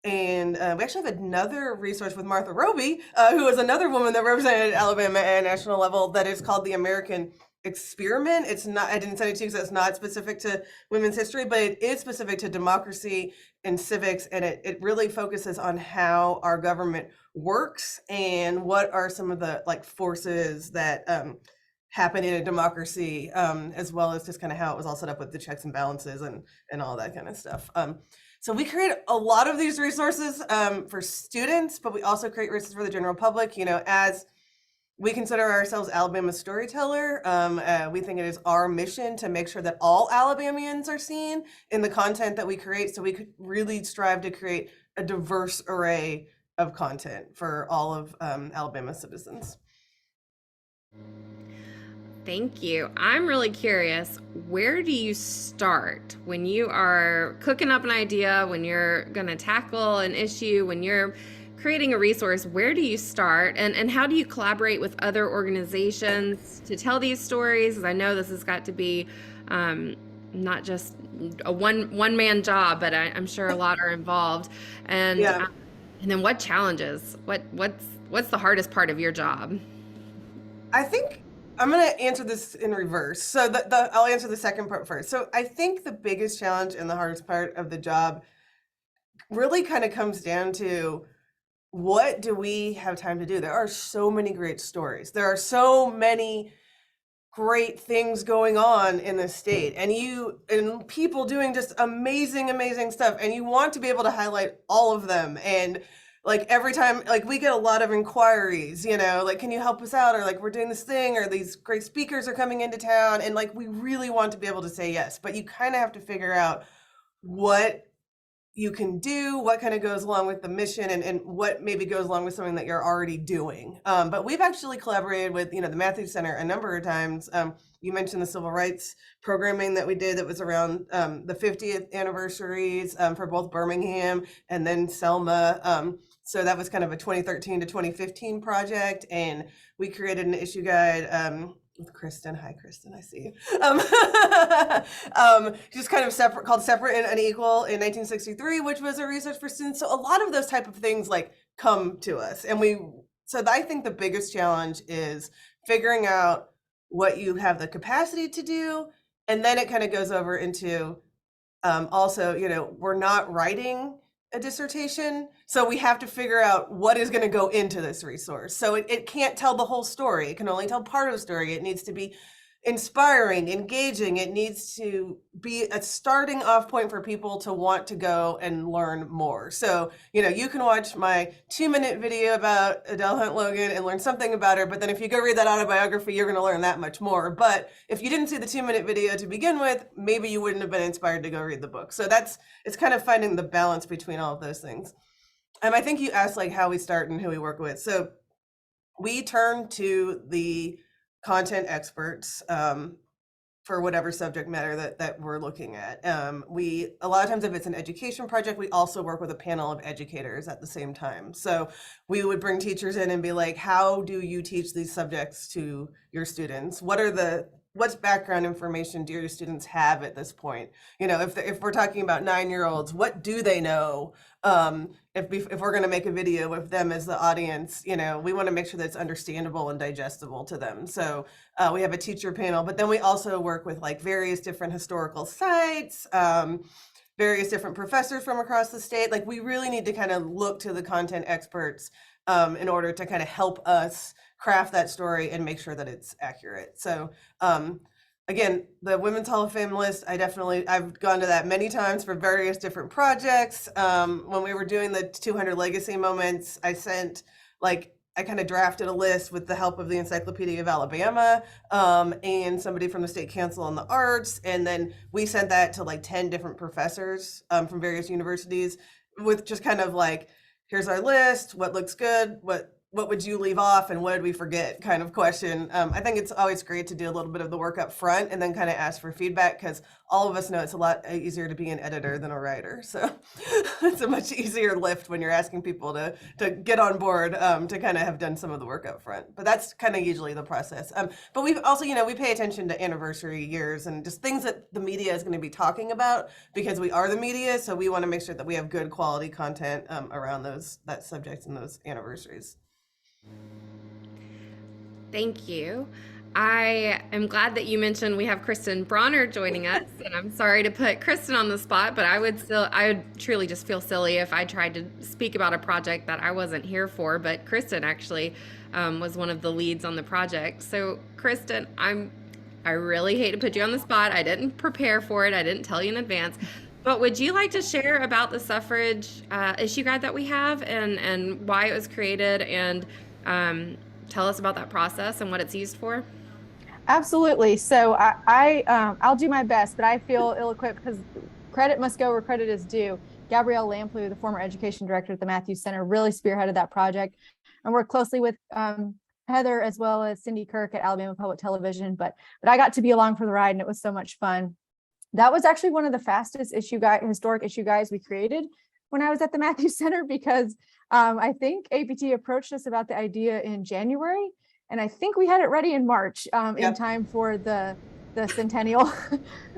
And we actually have another resource with Martha Roby, who is another woman that represented Alabama at a national level, that is called the American Experiment. It's not, I didn't send it to you because it's not specific to women's history, but it is specific to democracy and civics. And it really focuses on how our government works and what are some of the forces that happen in a democracy, as well as just kind of how it was all set up with the checks and balances and all that kind of stuff. So we create a lot of these resources for students, but we also create resources for the general public. As we consider ourselves Alabama storyteller, we think it is our mission to make sure that all Alabamians are seen in the content that we create. So we could really strive to create a diverse array of content for all of Alabama citizens. Thank you. I'm really curious, where do you start when you are cooking up an idea, when you're going to tackle an issue, when you're creating a resource? Where do you start, and how do you collaborate with other organizations to tell these stories? Because I know this has got to be not just a one-man job, but I'm sure a lot are involved. And Yeah. And then what challenges? What's the hardest part of your job? I think I'm going to answer this in reverse. So I'll answer the second part first. So I think the biggest challenge and the hardest part of the job really kind of comes down to, what do we have time to do? There are so many great stories. There are so many great things going on in the state, and people doing just amazing stuff. And you want to be able to highlight all of them. And every time, we get a lot of inquiries, can you help us out? Or we're doing this thing, or these great speakers are coming into town. And we really want to be able to say yes, but you kind of have to figure out what you can do, what kind of goes along with the mission, and what maybe goes along with something that you're already doing. But we've actually collaborated with, the Mathews Center a number of times. You mentioned the civil rights programming that we did that was around the 50th anniversaries for both Birmingham and then Selma. So that was kind of a 2013 to 2015 project, and we created an issue guide with Kristen. Hi, Kristen, I see you. Just kind of called Separate and Unequal in 1963, which was a research for students. So a lot of those type of things come to us. So I think the biggest challenge is figuring out what you have the capacity to do. And then it kind of goes over into also, we're not writing a dissertation, so we have to figure out what is going to go into this resource. So it can't tell the whole story. It can only tell part of the story. It needs to be inspiring, engaging. It needs to be a starting off point for people to want to go and learn more. So, you can watch my 2-minute video about Adele Hunt Logan and learn something about her, but then if you go read that autobiography, you're going to learn that much more. But if you didn't see the 2-minute video to begin with, maybe you wouldn't have been inspired to go read the book. So it's kind of finding the balance between all of those things. I think you asked how we start and who we work with. So we turn to the content experts for whatever subject matter that we're looking at. We, a lot of times if it's an education project, we also work with a panel of educators at the same time. So we would bring teachers in and be like, how do you teach these subjects to your students? What's background information do your students have at this point? You know, if we're talking about 9-year-olds, what do they know? If we're going to make a video with them as the audience, you know, we want to make sure that it's understandable and digestible to them. So we have a teacher panel, but then we also work with like various different historical sites, various different professors from across the state. Like we really need to kind of look to the content experts in order to kind of help us craft that story and make sure that it's accurate. So again, the Women's Hall of Fame list, I've gone to that many times for various different projects. When we were doing the 200 legacy moments, I kind of drafted a list with the help of the Encyclopedia of Alabama and somebody from the State Council on the Arts. And then we sent that to like 10 different professors from various universities with just kind of like, here's our list, what looks good, what would you leave off and what did we forget kind of question. I think it's always great to do a little bit of the work up front and then kind of ask for feedback, because all of us know it's a lot easier to be an editor than a writer. So it's a much easier lift when you're asking people to get on board to kind of have done some of the work up front. But that's kind of usually the process. But we've also, you know, we pay attention to anniversary years and just things that the media is going to be talking about, because we are the media. So we want to make sure that we have good quality content around that subject and those anniversaries. Thank you. I am glad that you mentioned we have Kristen Bronner joining us, and I'm sorry to put Kristen on the spot, but I would truly just feel silly if I tried to speak about a project that I wasn't here for. But Kristen actually was one of the leads on the project. So Kristen, I really hate to put you on the spot. I didn't prepare for it. I didn't tell you in advance. But would you like to share about the suffrage issue guide that we have and why it was created, and tell us about that process and what it's used for? Absolutely. So I'll do my best, but I feel ill-equipped because credit must go where credit is due. Gabrielle Lamplugh, the former education director at the Mathews Center, really spearheaded that project and worked closely with Heather as well as Cindy Kirk at Alabama Public Television. But I got to be along for the ride, and it was so much fun. That was actually one of the fastest historic issue guides we created when I was at the Mathews Center, because I think APT approached us about the idea in January, and I think we had it ready in March in time for the centennial.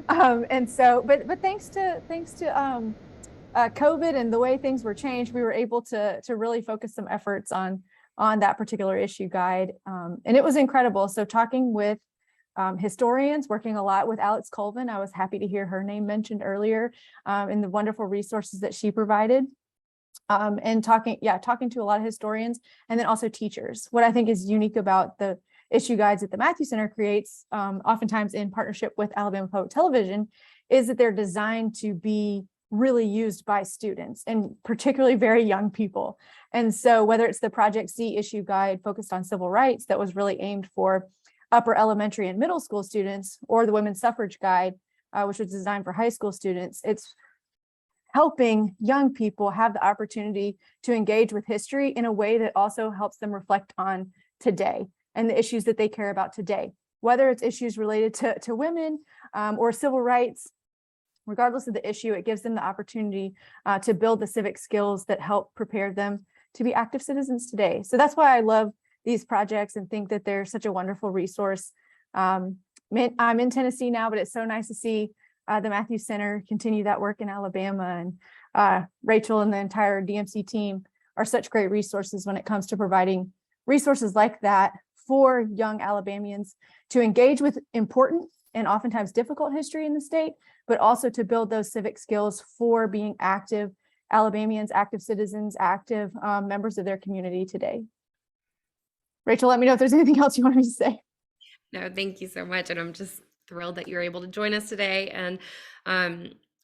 And so, but thanks to COVID and the way things were changed, we were able to really focus some efforts on that particular issue guide, and it was incredible. So talking with historians, working a lot with Alex Colvin. I was happy to hear her name mentioned earlier in the wonderful resources that she provided. And talking to a lot of historians and then also teachers. What I think is unique about the issue guides that the Mathews Center creates, oftentimes in partnership with Alabama Public Television, is that they're designed to be really used by students, and particularly very young people. And so whether it's the Project C issue guide focused on civil rights that was really aimed for upper elementary and middle school students, or the women's suffrage guide, which was designed for high school students, it's helping young people have the opportunity to engage with history in a way that also helps them reflect on today and the issues that they care about today, whether it's issues related to women or civil rights. Regardless of the issue, it gives them the opportunity to build the civic skills that help prepare them to be active citizens today. So that's why I love these projects and think that they're such a wonderful resource. I'm in Tennessee now, but it's so nice to see the Mathews Center continue that work in Alabama, and Rachel and the entire DMC team are such great resources when it comes to providing resources like that for young Alabamians to engage with important and oftentimes difficult history in the state, but also to build those civic skills for being active Alabamians, active citizens, active members of their community today. Rachel, let me know if there's anything else you want me to say. No, thank you so much. And I'm just thrilled that you're able to join us today. And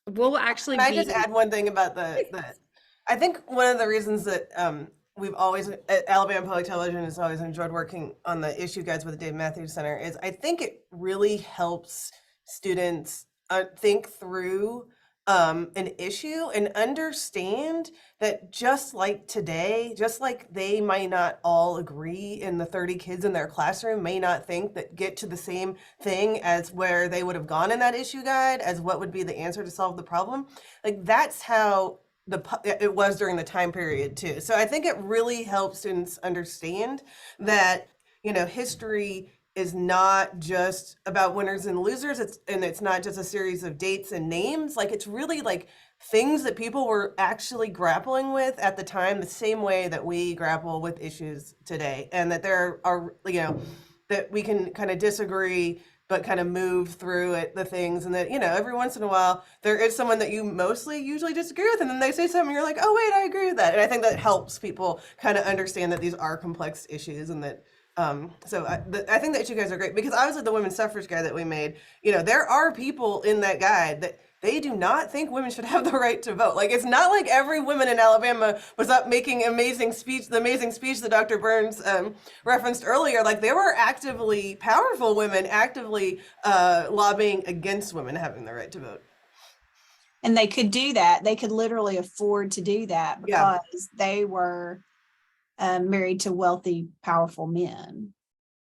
we'll actually Can I just add one thing about I think one of the reasons that we've always, at Alabama Public Television, has always enjoyed working on the issue guides with the David Mathews Center is I think it really helps students think through an issue and understand that just like today, just like they might not all agree in the 30 kids in their classroom may not think that get to the same thing as where they would have gone in that issue guide as what would be the answer to solve the problem. Like that's how it was during the time period too. So I think it really helps students understand that, history is not just about winners and losers. It's not just a series of dates and names. Like it's really like things that people were actually grappling with at the time, the same way that we grapple with issues today, and that there are, that we can kind of disagree but kind of move through it, the things, and that, every once in a while there is someone that you usually disagree with, and then they say something, you're like, oh wait, I agree with that. And I think that helps people kind of understand that these are complex issues, and that so I think that you guys are great, because I was at the women's suffrage guide that we made. There are people in that guide that they do not think women should have the right to vote. Like it's not like every woman in Alabama was up making the amazing speech that Dr. Burnes referenced earlier. Like there were actively powerful women actively lobbying against women having the right to vote. And they could do that. They could literally afford to do that because they were married to wealthy, powerful men.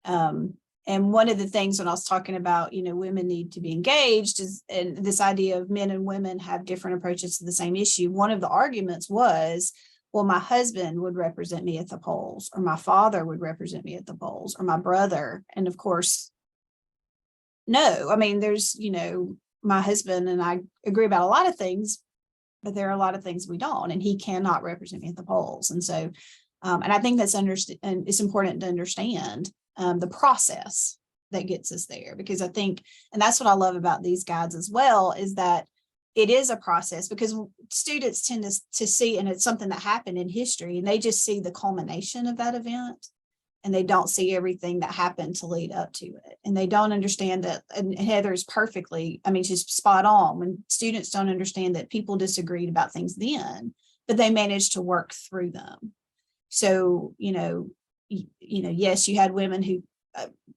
And one of the things when I was talking about, women need to be engaged is, and this idea of men and women have different approaches to the same issue. One of the arguments was, well, my husband would represent me at the polls, or my father would represent me at the polls, or my brother. And of course, no, I mean, there's, my husband and I agree about a lot of things, but there are a lot of things we don't, and he cannot represent me at the polls. And so, and I think that's and it's important to understand the process that gets us there, because I think, and that's what I love about these guides as well, is that it is a process, because students tend to see, and it's something that happened in history, and they just see the culmination of that event, and they don't see everything that happened to lead up to it. And they don't understand that, and Heather's perfectly, I mean, she's spot on. When students don't understand that people disagreed about things then, but they managed to work through them. So, yes, you had women who,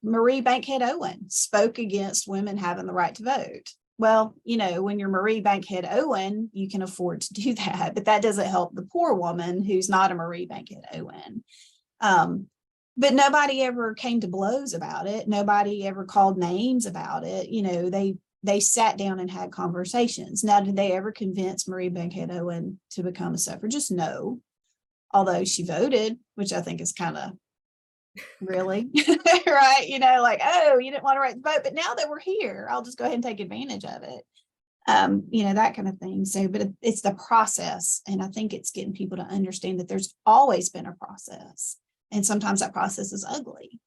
Marie Bankhead Owen spoke against women having the right to vote. Well, when you're Marie Bankhead Owen, you can afford to do that, but that doesn't help the poor woman who's not a Marie Bankhead Owen. But nobody ever came to blows about it. Nobody ever called names about it. They sat down and had conversations. Now, did they ever convince Marie Bankhead Owen to become a suffragist? No. Although she voted, which I think is kind of really right. Like, oh, you didn't want to write the vote, but now that we're here, I'll just go ahead and take advantage of it. That kind of thing. So, but it's the process. And I think it's getting people to understand that there's always been a process. And sometimes that process is ugly,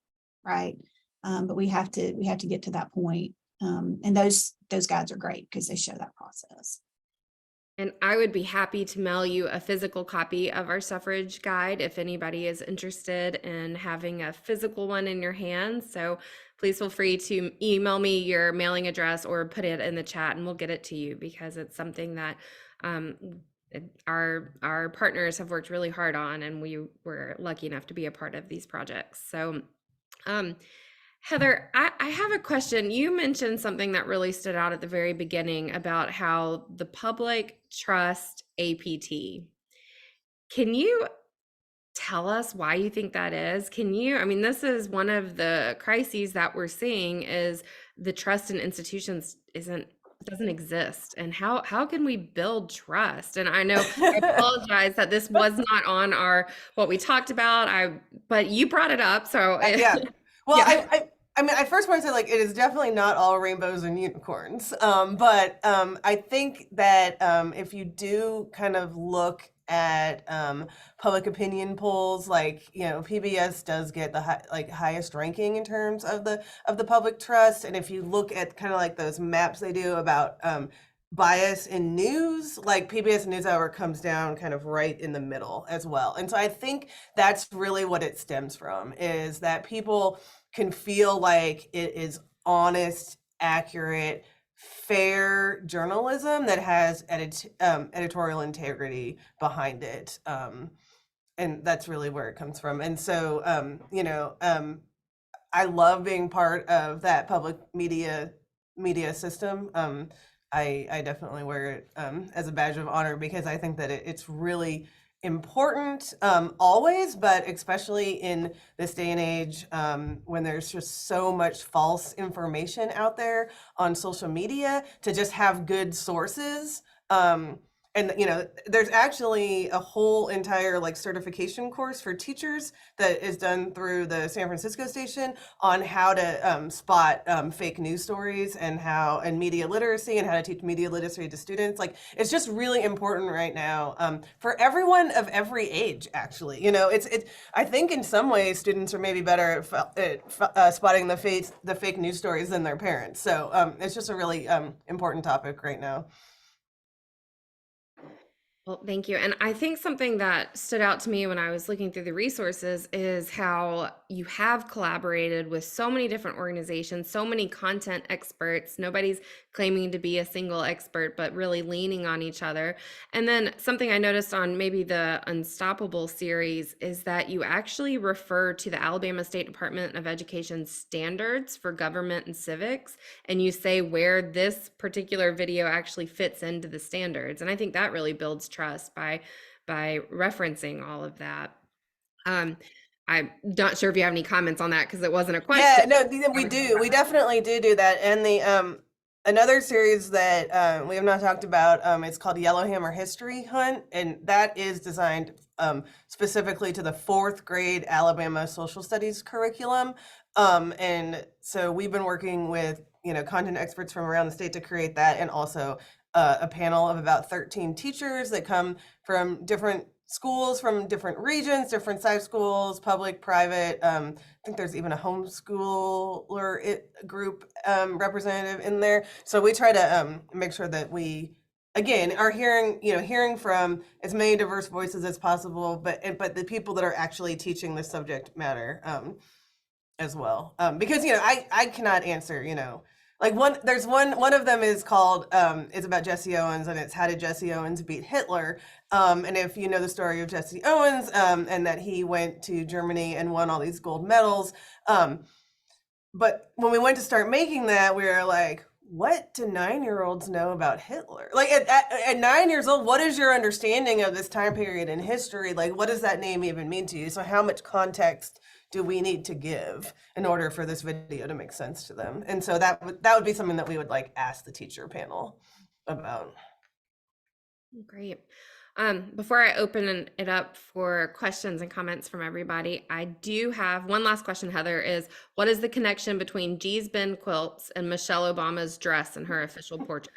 right? But we have to get to that point. And those guides are great because they show that process. And I would be happy to mail you a physical copy of our suffrage guide if anybody is interested in having a physical one in your hands. So please feel free to email me your mailing address or put it in the chat, and we'll get it to you, because it's something that our partners have worked really hard on, and we were lucky enough to be a part of these projects. So Heather, I have a question. You mentioned something that really stood out at the very beginning about how the public trust APT. Can you tell us why you think that is? This is one of the crises that we're seeing, is the trust in institutions doesn't exist. And how can we build trust? And I know I apologize that this was not on what we talked about. But you brought it up. So yeah. Well, yeah. I first want to say, it is definitely not all rainbows and unicorns. But I think that if you do kind of look at public opinion polls, PBS does get the highest ranking in terms of the public trust. And if you look at kind of those maps they do about bias in news, PBS NewsHour comes down kind of right in the middle as well. And so I think that's really what it stems from, is that people can feel like it is honest, accurate, fair journalism that has editorial integrity behind it. And that's really where it comes from. And so, I love being part of that public media system. I definitely wear it as a badge of honor because I think that it's really important always, but especially in this day and age when there's just so much false information out there on social media, to just have good sources. And there's actually a whole entire like certification course for teachers that is done through the San Francisco station on how to spot fake news stories and media literacy and how to teach media literacy to students. Like, it's just really important right now for everyone of every age. Actually, it's I think in some ways students are maybe better at spotting the fake news stories than their parents. So it's just a really important topic right now. Well, thank you. And I think something that stood out to me when I was looking through the resources is how you have collaborated with so many different organizations, so many content experts. Nobody's claiming to be a single expert, but really leaning on each other. And then something I noticed on maybe the Unstoppable series is that you actually refer to the Alabama State Department of Education standards for government and civics, and you say where this particular video actually fits into the standards. And I think that really builds trust by referencing all of that. I'm not sure if you have any comments on that because it wasn't a question. Yeah, no, we do. We definitely do that. And the another series that we have not talked about, it's called Yellowhammer History Hunt, and that is designed specifically to the 4th grade Alabama social studies curriculum. And so we've been working with content experts from around the state to create that, and also a panel of about 13 teachers that come from different schools, from different regions, different size schools, public, private. I think there's even a homeschooler group representative in there. So we try to make sure that we, again, are hearing from as many diverse voices as possible, but the people that are actually teaching the subject matter as well. Because I cannot answer, like there's one of them is called it's about Jesse Owens, and it's how did Jesse Owens beat Hitler. And if you know the story of Jesse Owens, and that he went to Germany and won all these gold medals, but when we went to start making that, we were like, what do 9-year-olds know about Hitler? Like at 9 years old, what is your understanding of this time period in history? Like, what does that name even mean to you? So how much context do we need to give in order for this video to make sense to them? And so that would be something that we would like ask the teacher panel about. Great. Before I open it up for questions and comments from everybody, I do have one last question, Heather, is what is the connection between G's Ben quilts and Michelle Obama's dress in her official portrait?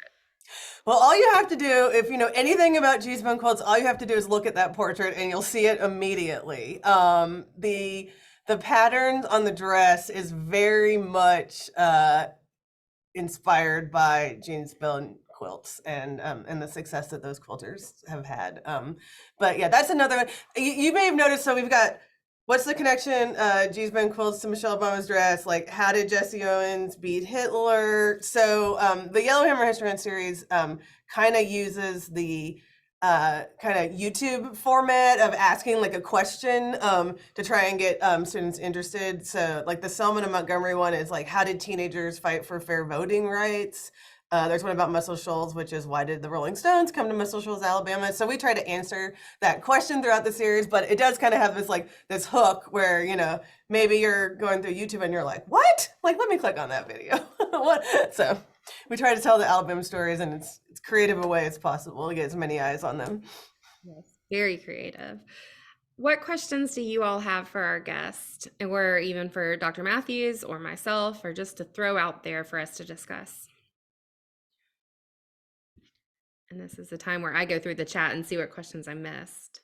Well, all you have to do, if you know anything about G's Ben quilts, all you have to do is look at that portrait and you'll see it immediately. The patterns on the dress is very much inspired by Jean's Ben quilts and the success that those quilters have had. But yeah, that's another one. You may have noticed, so we've got, what's the connection, G's Ben quilts to Michelle Obama's dress? Like, how did Jesse Owens beat Hitler? So the Yellowhammer History Hunt series kind of uses the kind of YouTube format of asking like a question to try and get students interested. So like the Selman and Montgomery one is like, how did teenagers fight for fair voting rights? There's one about Muscle Shoals, which is why did the Rolling Stones come to Muscle Shoals, Alabama? So we try to answer that question throughout the series, but it does kind of have this hook where, maybe you're going through YouTube and you're like, what? Like, let me click on that video. What? So we try to tell the Alabama stories in as creative a way as possible to get as many eyes on them. Yes, very creative. What questions do you all have for our guest, or even for Dr. Mathews or myself, or just to throw out there for us to discuss? And this is the time where I go through the chat and see what questions I missed.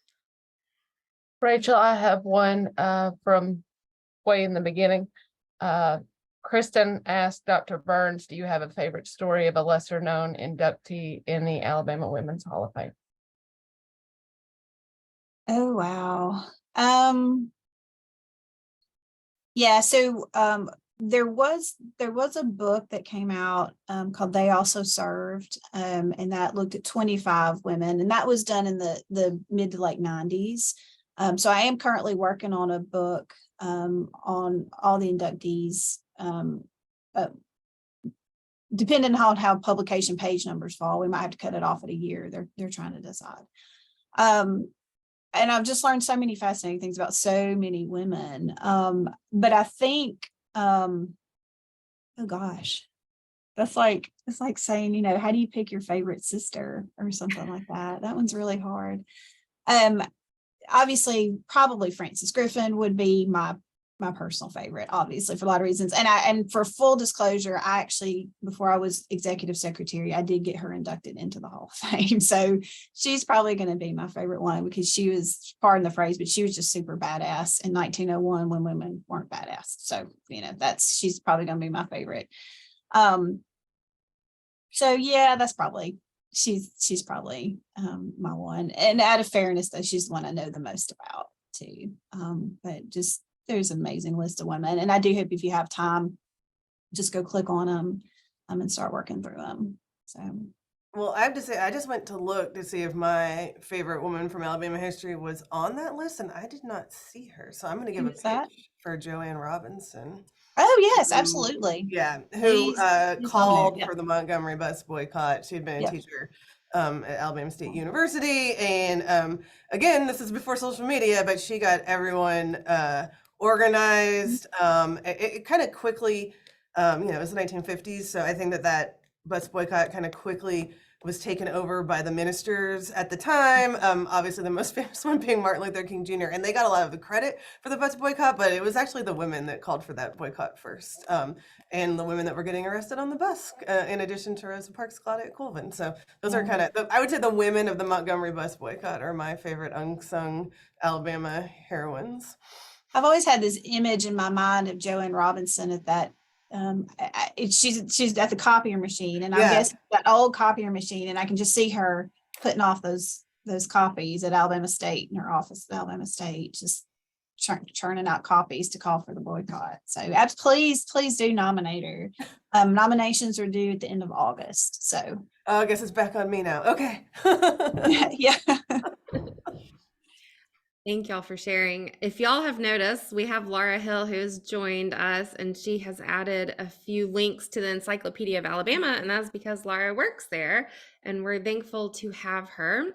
Rachel, I have one from way in the beginning. Kristen asked Dr. Burnes, do you have a favorite story of a lesser known inductee in the Alabama Women's Hall of Fame? Oh, wow. Yeah, so there was a book that came out called They Also Served, and that looked at 25 women, and that was done in the mid to late 90s. So I am currently working on a book on all the inductees depending on how publication page numbers fall, we might have to cut it off at a year. They're trying to decide. And I've just learned so many fascinating things about so many women. But I think, oh gosh, it's like saying, you know, how do you pick your favorite sister or something like that? That one's really hard. Obviously, probably Frances Griffin would be my personal favorite, obviously, for a lot of reasons. And for full disclosure, I actually, before I was executive secretary, I did get her inducted into the Hall of Fame. So she's probably going to be my favorite one, because she was, pardon the phrase, but she was just super badass in 1901 when women weren't badass. So, you know, she's probably going to be my favorite. So yeah, that's probably, she's probably my one. And out of fairness, though, she's the one I know the most about too. But just, there's an amazing list of women. And I do hope if you have time, just go click on them and start working through them. So. Well, I have to say, I just went to look to see if my favorite woman from Alabama history was on that list, and I did not see her. So I'm going to give a pitch for Joanne Robinson. Oh, yes, absolutely. Yeah, who He's called for the Montgomery bus boycott. She had been a teacher at Alabama State University. And again, this is before social media, but she got everyone organized. It kind of quickly, it was the 1950s. So I think that bus boycott kind of quickly was taken over by the ministers at the time. Obviously, the most famous one being Martin Luther King Jr. And they got a lot of the credit for the bus boycott, but it was actually the women that called for that boycott first. And the women that were getting arrested on the bus, in addition to Rosa Parks, Claudette Colvin. So those are kind of, I would say the women of the Montgomery bus boycott are my favorite unsung Alabama heroines. I've always had this image in my mind of Joanne Robinson at that. She's at the copier machine, and I guess that old copier machine, and I can just see her putting off those copies at Alabama State in her office at Alabama State, just churning out copies to call for the boycott. So please do nominate her. Nominations are due at the end of August. So I guess it's back on me now. Okay. yeah. Thank y'all for sharing. If y'all have noticed, we have Laura Hill who has joined us, and she has added a few links to the Encyclopedia of Alabama, and that's because Laura works there, and we're thankful to have her.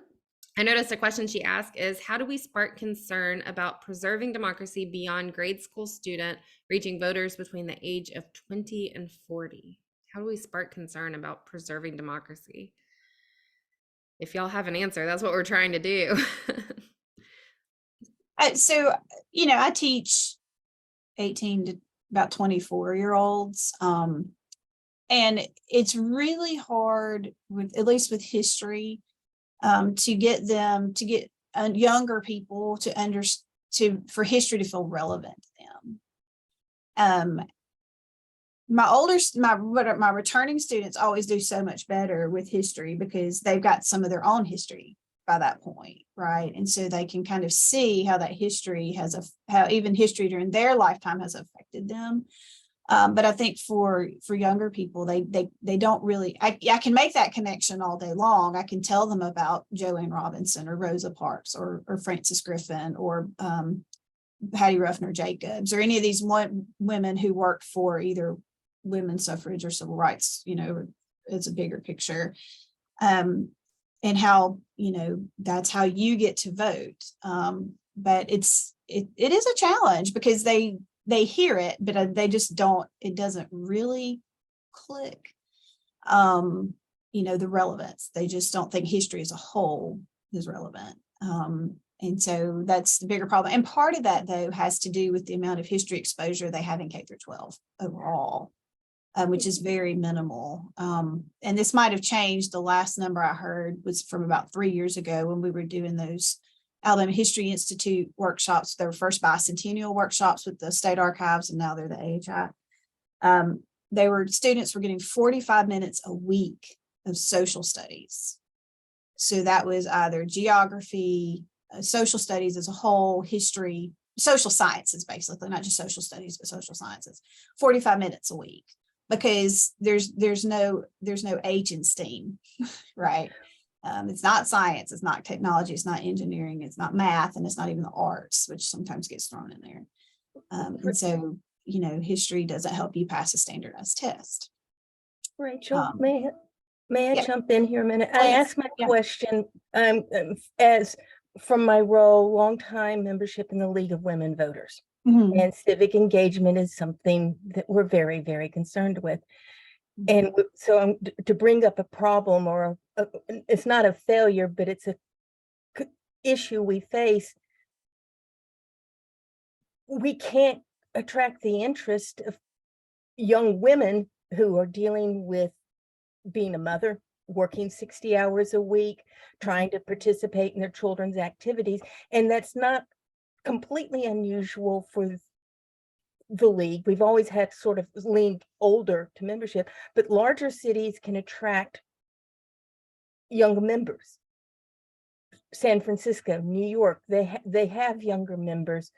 I noticed a question she asked is, how do we spark concern about preserving democracy beyond grade school student reaching voters between the age of 20 and 40? How do we spark concern about preserving democracy? If y'all have an answer, that's what we're trying to do. So, I teach 18 to about 24-year-olds. And it's really hard at least with history, to get younger people for history to feel relevant to them. My returning students always do so much better with history because they've got some of their own history by that point, right? And so they can kind of see how that history how even history during their lifetime has affected them. But I think for younger people, they don't really, I can make that connection all day long. I can tell them about Joanne Robinson or Rosa Parks or Frances Griffin or Hattie Ruffner Jacobs or any of these women who worked for either women's suffrage or civil rights, it's a bigger picture. And how, that's how you get to vote. But it is a challenge because they hear it, but they just it doesn't really click, the relevance. They just don't think history as a whole is relevant. And so that's the bigger problem. And part of that, though, has to do with the amount of history exposure they have in K through 12 overall. Which is very minimal. And this might have changed. The last number I heard was from about 3 years ago when we were doing those Alabama History Institute workshops. They were first bicentennial workshops with the state archives, and now they're the AHI. Students were getting 45 minutes a week of social studies. So that was either geography, social studies as a whole, history, social sciences, basically, not just social studies, but social sciences, 45 minutes a week. Because there's no H in STEAM, right? It's not science, it's not technology, it's not engineering, it's not math, and it's not even the arts, which sometimes gets thrown in there. And so, history doesn't help you pass a standardized test. Rachel, Um, may I yeah. jump in here a minute? I Please. asked my Yeah. question as from my role, longtime membership in the League of Women Voters. Mhm. And civic engagement is something that we're very, very concerned with. And so to bring up a problem or it's not a failure, but it's a issue we face. We can't attract the interest of young women who are dealing with being a mother, working 60 hours a week, trying to participate in their children's activities. And that's not completely unusual for the league. We've always had sort of leaned older to membership, but larger cities can attract young members. San Francisco, New York, they have younger members.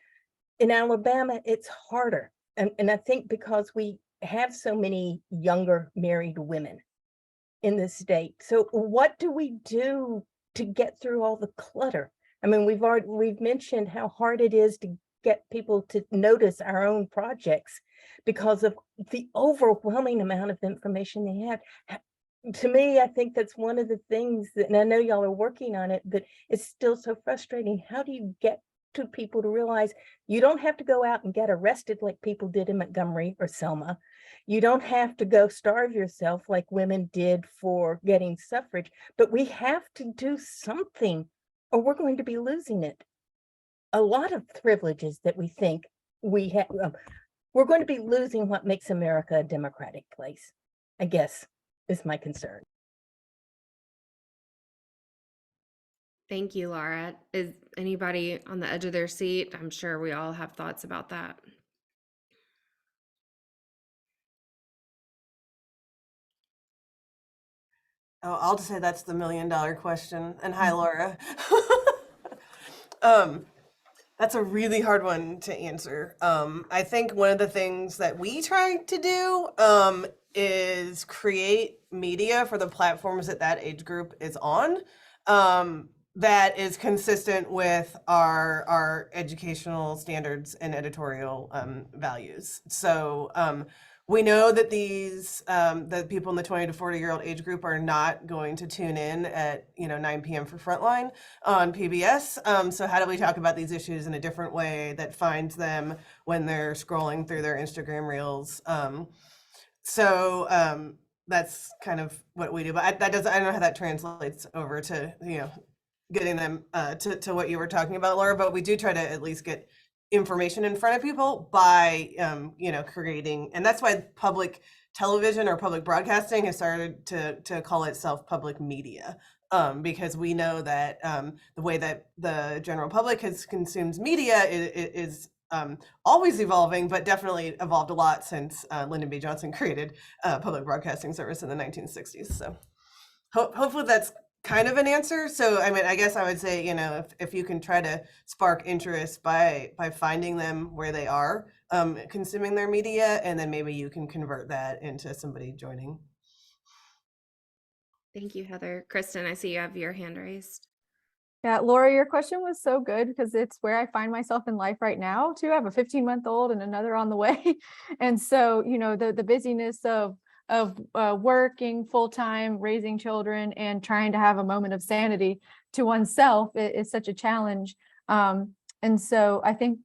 In Alabama, it's harder. And I think because we have so many younger married women in this state. So what do we do to get through all the clutter? I mean, we've mentioned how hard it is to get people to notice our own projects because of the overwhelming amount of information they have. To me, I think that's one of the things that, and I know y'all are working on it, but it's still so frustrating. How do you get to people to realize you don't have to go out and get arrested like people did in Montgomery or Selma. You don't have to go starve yourself like women did for getting suffrage, but we have to do something or we're going to be losing it. A lot of privileges that we think we have, we're going to be losing what makes America a democratic place, I guess, is my concern. Thank you, Laura. Is anybody on the edge of their seat? I'm sure we all have thoughts about that. Oh, I'll just say that's the $1 million question. And hi, Laura. That's a really hard one to answer. I think one of the things that we try to do is create media for the platforms that that age group is on that is consistent with our educational standards and editorial values. So we know that these the people in the 20 to 40-year-old age group are not going to tune in at 9 p.m. for Frontline on PBS. So how do we talk about these issues in a different way that finds them when they're scrolling through their Instagram reels? That's kind of what we do. But I don't know how that translates over to getting them to what you were talking about, Laura. But we do try to at least get information in front of people by creating, and that's why public television or public broadcasting has started to call itself public media, because we know that the way that the general public consumes media is always evolving, but definitely evolved a lot since Lyndon B. Johnson created public broadcasting service in the 1960s. So hopefully that's kind of an answer. So I mean, I guess I would say, if you can try to spark interest by finding them where they are consuming their media, and then maybe you can convert that into somebody joining. Thank you, Heather. Kristen, I see you have your hand raised. Yeah, Laura, your question was so good because it's where I find myself in life right now too. I have a 15-month-old and another on the way. And so, the busyness of working full-time, raising children, and trying to have a moment of sanity to oneself is such a challenge. And so I think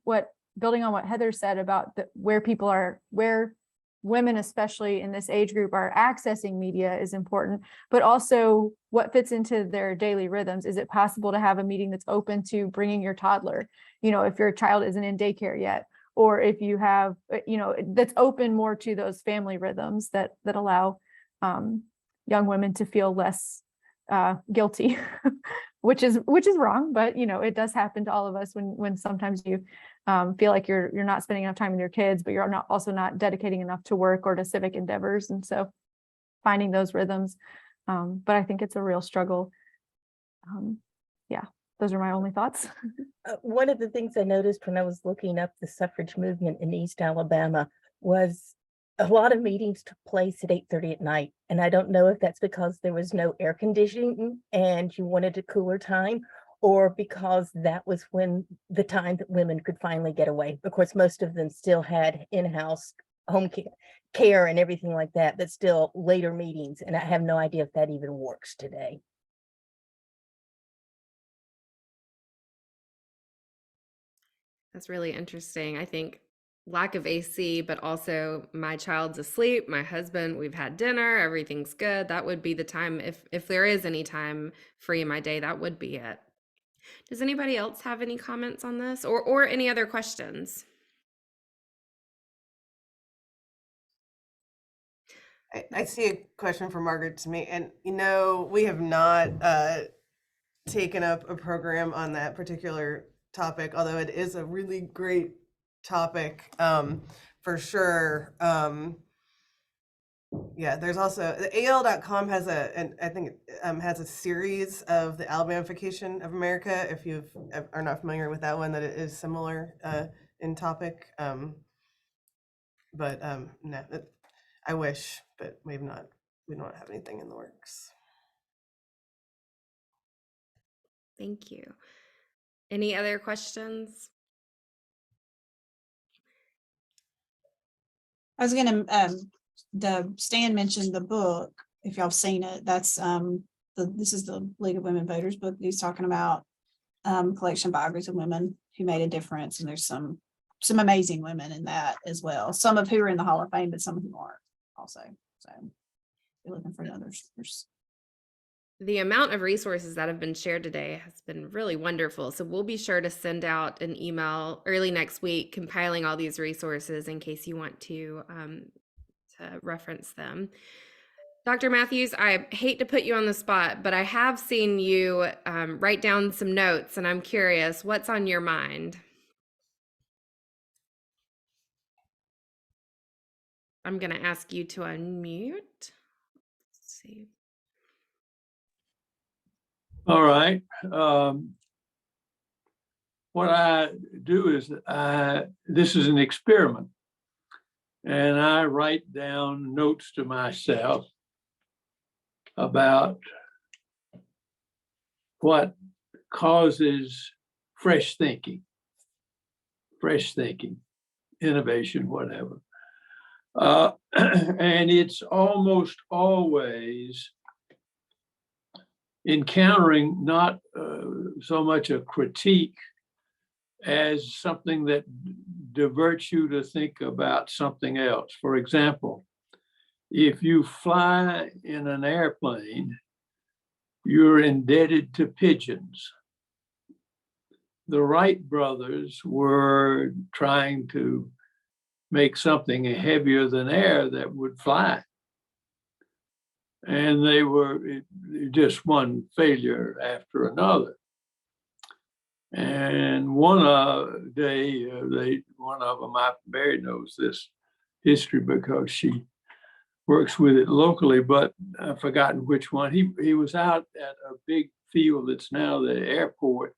building on what Heather said about where women, especially in this age group, are accessing media is important, but also what fits into their daily rhythms. Is it possible to have a meeting that's open to bringing your toddler, if your child isn't in daycare yet, or if you have, that's open more to those family rhythms that allow young women to feel less guilty, which is wrong, but it does happen to all of us when sometimes you feel like you're not spending enough time with your kids, but you're also not dedicating enough to work or to civic endeavors. And so finding those rhythms, but I think it's a real struggle. Yeah, those are my only thoughts. One of the things I noticed when I was looking up the suffrage movement in East Alabama was a lot of meetings took place at 8:30 at night. And I don't know if that's because there was no air conditioning and you wanted a cooler time, or because that was when the time that women could finally get away. Of course, most of them still had in-house care and everything like that, but still later meetings. And I have no idea if that even works today. That's really interesting. I think lack of AC, but also my child's asleep, my husband, we've had dinner, everything's good. That would be the time, if there is any time free in my day, that would be it. Does anybody else have any comments on this or any other questions? I see a question from Margaret to me, and we have not taken up a program on that particular topic, although it is a really great topic, for sure. Yeah, there's also the AL.com has I think has a series of the Alabamification of America. If you are not familiar with that one, that it is similar in topic. But no, I wish, but we don't have anything in the works. Thank you. Any other questions? I was gonna, Stan mentioned the book, if y'all have seen it, that's, this is the League of Women Voters book. He's talking about, collection biographies of women who made a difference. And there's some amazing women in that as well. Some of who are in the Hall of Fame, but some who aren't also. So you're looking for others. The amount of resources that have been shared today has been really wonderful. So we'll be sure to send out an email early next week compiling all these resources in case you want to reference them. Dr. Mathews, I hate to put you on the spot, but I have seen you write down some notes, and I'm curious, what's on your mind? I'm going to ask you to unmute. Let's see. All right. What I do is this is an experiment, and I write down notes to myself about what causes fresh thinking, innovation, whatever. And it's almost always encountering not so much a critique as something that diverts you to think about something else. For example, if you fly in an airplane, you're indebted to pigeons. The Wright brothers were trying to make something heavier than air that would fly. And they were just one failure after another. And one of them, Mary knows this history because she works with it locally, but I've forgotten which one. He was out at a big field that's now the airport,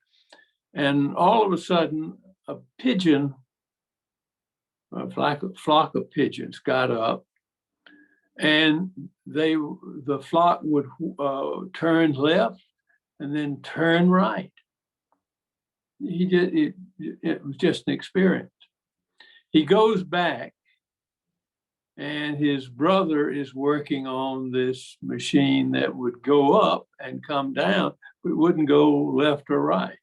and all of a sudden a pigeon, a flock of pigeons got up, and the flock would turn left and then turn right. It was just an experience. He goes back, and his brother is working on this machine that would go up and come down, but it wouldn't go left or right.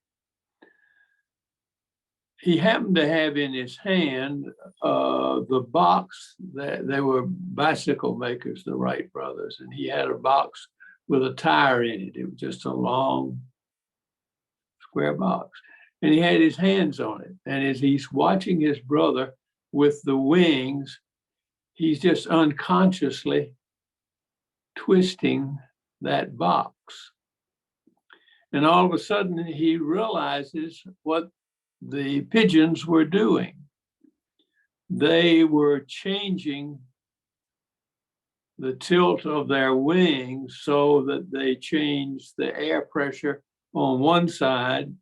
He happened to have in his hand the box that they were bicycle makers, the Wright brothers, and he had a box with a tire in it. It was just a long square box, and he had his hands on it. And as he's watching his brother with the wings, he's just unconsciously twisting that box. And all of a sudden he realizes what the pigeons were doing. They were changing the tilt of their wings so that they changed the air pressure on one side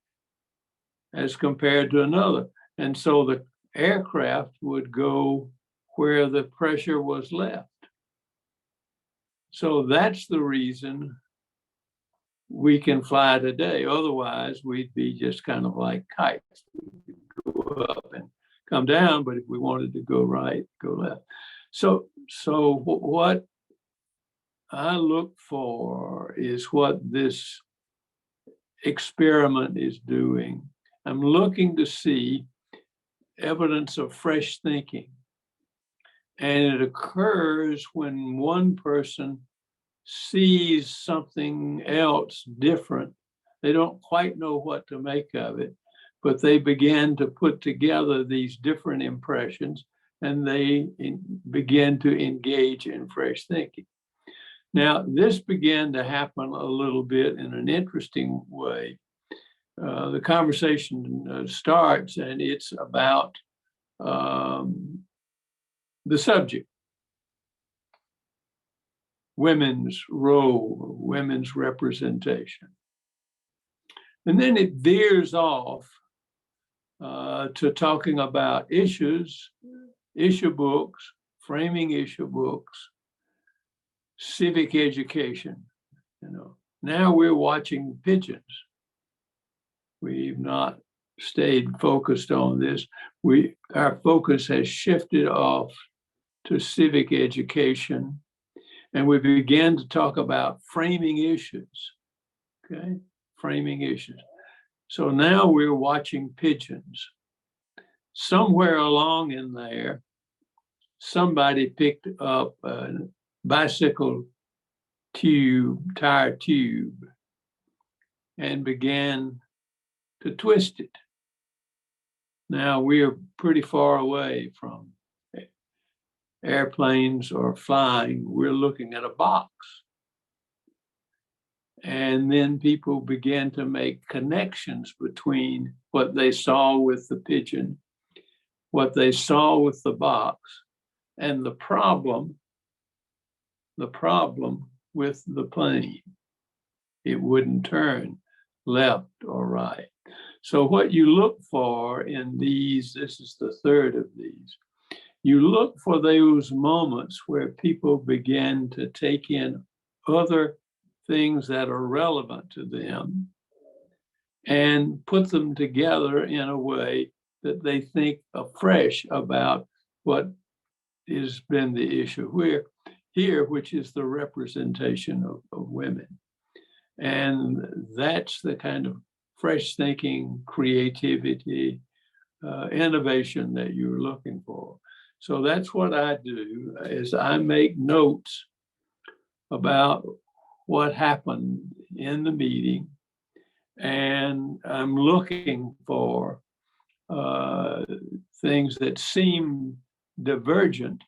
as compared to another. And so the aircraft would go where the pressure was left. So that's the reason we can fly today. Otherwise, we'd be just kind of like kites. We'd go up and come down, but if we wanted to go right, go left. So what I look for is what this experiment is doing. I'm looking to see evidence of fresh thinking. And it occurs when one person sees something else different. They don't quite know what to make of it, but they begin to put together these different impressions and they begin to engage in fresh thinking. Now, this began to happen a little bit in an interesting way. The conversation starts and it's about the subject, women's role, women's representation. And then it veers off to talking about issues, issue books, framing issue books, civic education. Now we're watching pigeons. We've not stayed focused on this. Our focus has shifted off to civic education, and we began to talk about framing issues, okay? Framing issues. So now we're watching pigeons. Somewhere along in there, somebody picked up a bicycle tire tube, and began to twist it. Now we're pretty far away from airplanes or flying. We're looking at a box. And then people began to make connections between what they saw with the pigeon, what they saw with the box, and the problem with the plane. It wouldn't turn left or right. So what you look for in these, this is the third of these, you look for those moments where people begin to take in other things that are relevant to them and put them together in a way that they think afresh about what has been the issue here, which is the representation of women. And that's the kind of fresh thinking, creativity, innovation that you're looking for. So that's what I do, is I make notes about what happened in the meeting, and I'm looking for things that seem divergent,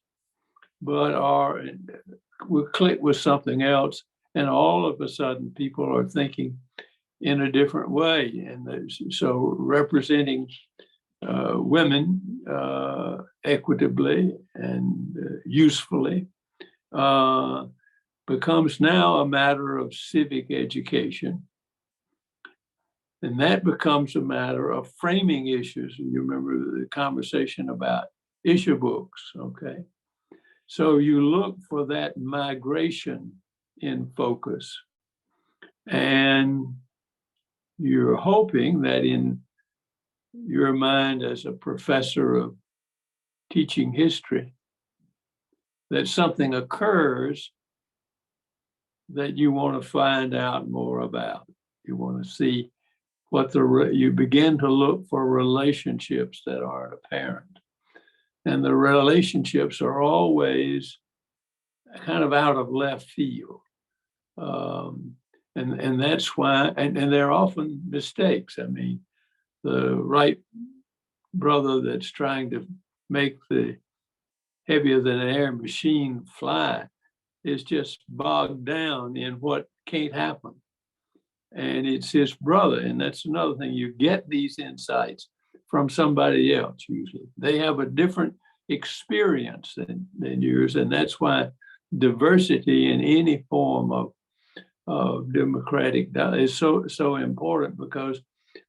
but will click with something else, and all of a sudden people are thinking in a different way. And so representing women equitably and usefully becomes now a matter of civic education. And that becomes a matter of framing issues. And you remember the conversation about issue books, okay? So you look for that migration in focus. And you're hoping that in your mind as a professor of teaching history, that something occurs that you want to find out more about. You want to see what you begin to look for relationships that aren't apparent. And the relationships are always kind of out of left field. And that's why, and they're often mistakes. I mean, the right brother that's trying to make the heavier than air machine fly is just bogged down in what can't happen. And it's his brother. And that's another thing. You get these insights from somebody else usually. They have a different experience than yours. And that's why diversity in any form of democratic is so important, because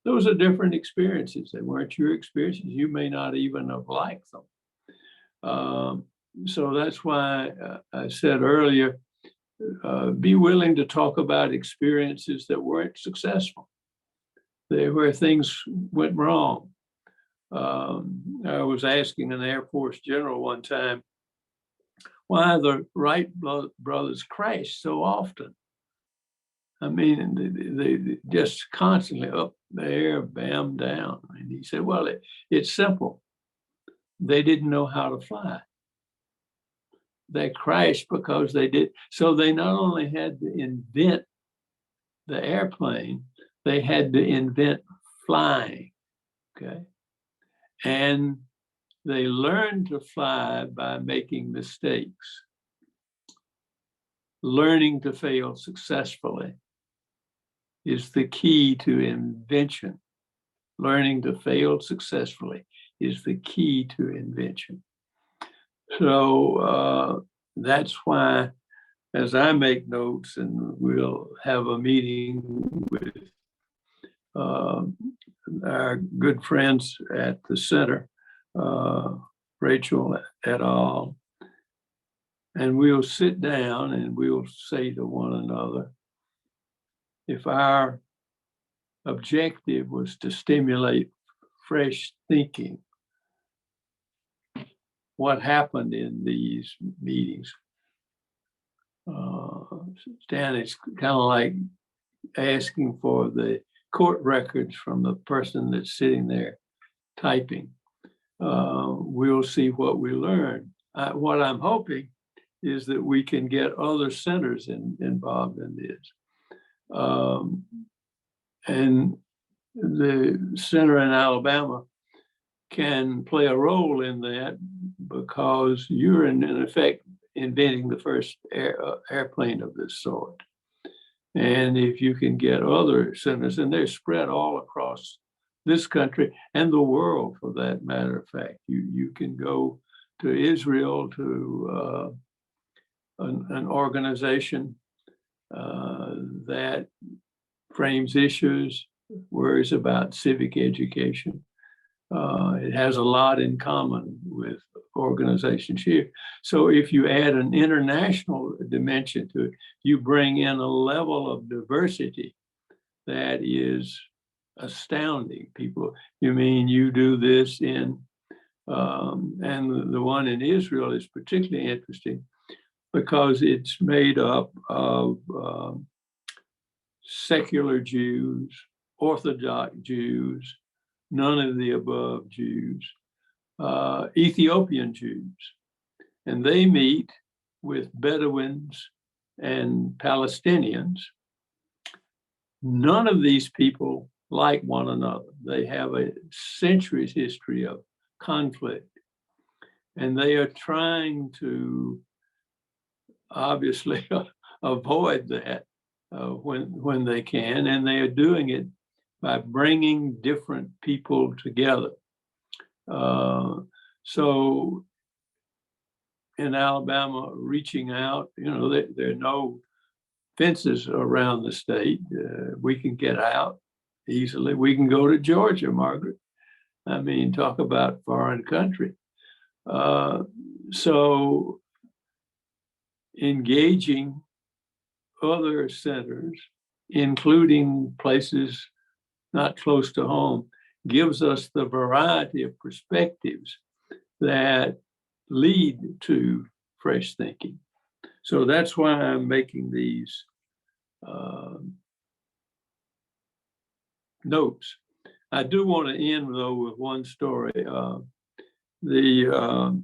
those are different experiences. They weren't your experiences. You may not even have liked them. So that's why I said earlier, be willing to talk about experiences that weren't successful, where things went wrong. I was asking an Air Force general one time why the Wright brothers crashed so often. I mean, they just constantly up there, bam, down. And he said, well, it's simple. They didn't know how to fly. They crashed because they did. So they not only had to invent the airplane, they had to invent flying, okay? And they learned to fly by making mistakes. Learning to fail successfully is the key to invention. Learning to fail successfully is the key to invention. So that's why, as I make notes, and we'll have a meeting with our good friends at the center, Rachel et al., and we'll sit down and we'll say to one another, if our objective was to stimulate fresh thinking, what happened in these meetings? Stan, it's kind of like asking for the court records from the person that's sitting there typing. We'll see what we learn. What I'm hoping is that we can get other centers involved in this. And the center in Alabama can play a role in that because you're in effect inventing the first airplane of this sort. And if you can get other centers, and they're spread all across this country and the world, for that matter of fact, you can go to Israel, to an organization that frames issues, worries about civic education. It has a lot in common with organizations here. So if you add an international dimension to it, you bring in a level of diversity that is astounding. People, you mean you do this in, and the one in Israel is particularly interesting because it's made up of secular Jews, Orthodox Jews, none of the above Jews, Ethiopian Jews, and they meet with Bedouins and Palestinians. None of these people like one another. They have a centuries history of conflict, and they are trying to obviously avoid that when they can, and they are doing it by bringing different people together. So in Alabama, reaching out, there are no fences around the state. We can get out easily. We can go to Georgia, Margaret. I mean, talk about foreign country. So engaging other centers, including places not close to home, gives us the variety of perspectives that lead to fresh thinking. So that's why I'm making these notes. I do want to end, though, with one story. The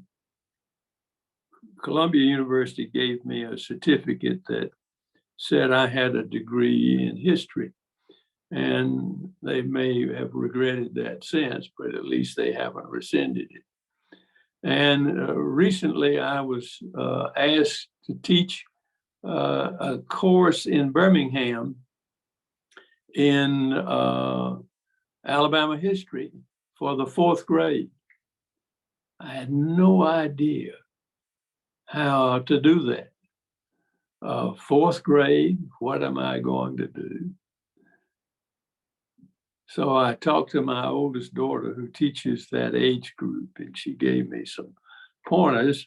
Columbia University gave me a certificate that said I had a degree in history. And they may have regretted that since, but at least they haven't rescinded it. And recently I was asked to teach a course in Birmingham in Alabama history for the 4th grade. I had no idea how to do that. 4th grade, what am I going to do? So I talked to my oldest daughter who teaches that age group, and she gave me some pointers.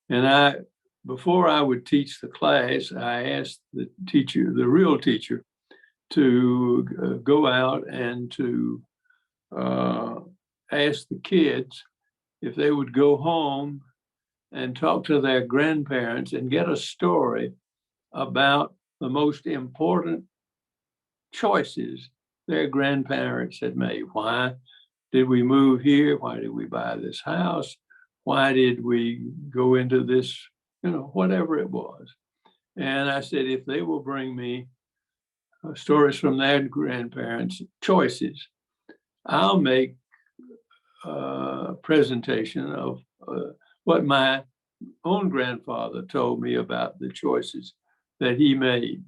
And before I would teach the class, I asked the teacher, the real teacher, to go out and to asked the kids if they would go home and talk to their grandparents and get a story about the most important choices their grandparents had made. Why did we move here? Why did we buy this house? Why did we go into this, whatever it was. And I said, if they will bring me stories from their grandparents' choices, I'll make a presentation of what my own grandfather told me about the choices that he made.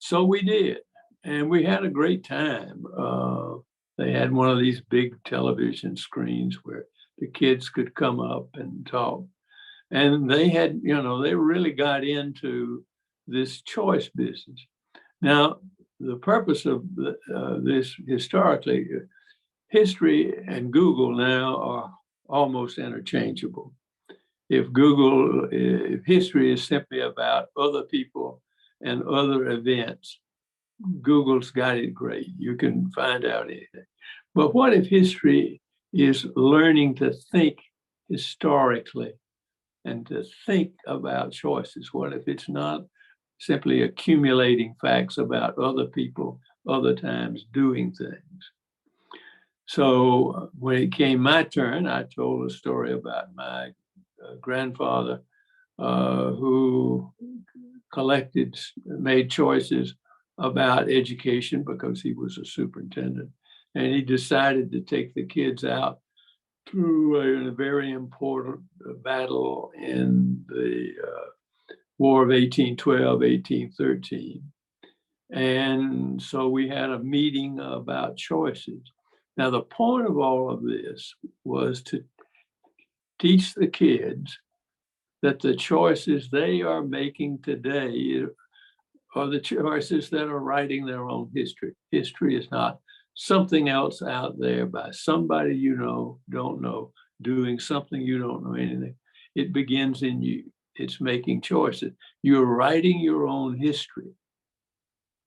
So we did, and we had a great time. They had one of these big television screens where the kids could come up and talk. And they had, they really got into this choice business. Now, the purpose of this historically, history and Google now are almost interchangeable. If history is simply about other people and other events, Google's got it great. You can find out anything. But what if history is learning to think historically and to think about choices? What if it's not simply accumulating facts about other people, other times doing things? So when it came my turn, I told a story about my grandfather who made choices about education because he was a superintendent. And he decided to take the kids out through a very important battle in the War of 1812, 1813. And so we had a meeting about choices. Now, the point of all of this was to teach the kids that the choices they are making today are the choices that are writing their own history. History is not something else out there by somebody you don't know, doing something you don't know anything. It begins in you. It's making choices. You're writing your own history.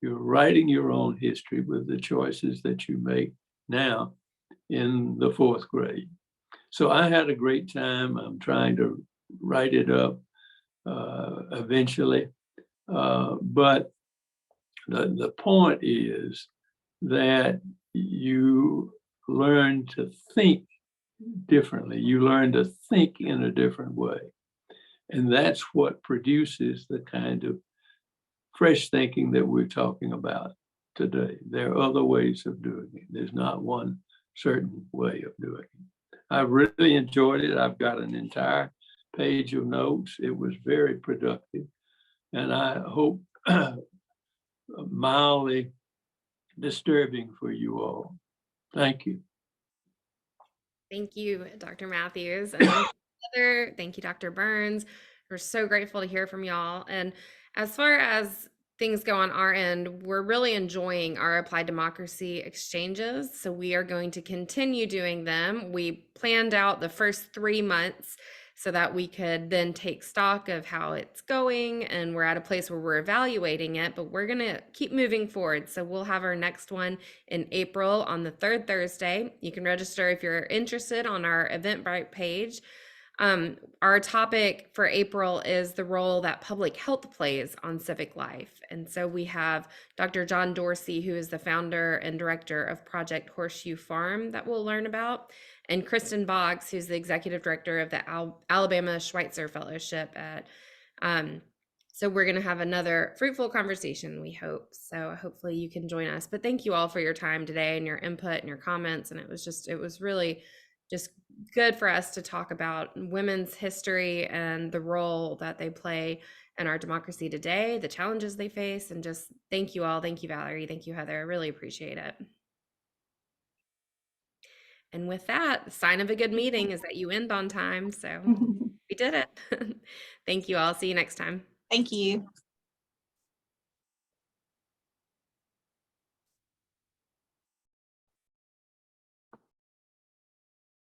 You're writing your own history with the choices that you make now in the 4th grade. So I had a great time. I'm trying to write it up eventually. But the point is that you learn to think differently. You learn to think in a different way. And that's what produces the kind of fresh thinking that we're talking about today. There are other ways of doing it. There's not one certain way of doing it. I really enjoyed it. I've got an entire page of notes. It was very productive. And I hope mildly disturbing for you all. Thank you. Thank you, Dr. Mathews. And thank you, Dr. Burnes. We're so grateful to hear from y'all. And as far as things go on our end, we're really enjoying our applied democracy exchanges. So we are going to continue doing them. We planned out the first 3 months so that we could then take stock of how it's going, and we're at a place where we're evaluating it, but we're going to keep moving forward. So we'll have our next one in April on the 3rd Thursday. You can register if you're interested on our Eventbrite page. Our topic for April is the role that public health plays on civic life. And so we have Dr. John Dorsey, who is the founder and director of Project Horseshoe Farm, that we'll learn about, and Kristen Boggs, who's the executive director of the Alabama Schweitzer Fellowship at so we're going to have another fruitful conversation, we hope. So hopefully you can join us. But thank you all for your time today and your input and your comments. And it was really just good for us to talk about women's history and the role that they play in our democracy today, the challenges they face, and just thank you all. Thank you, Valerie. Thank you, Heather. I really appreciate it. And with that, the sign of a good meeting is that you end on time. So we did it. Thank you all. See you next time. Thank you.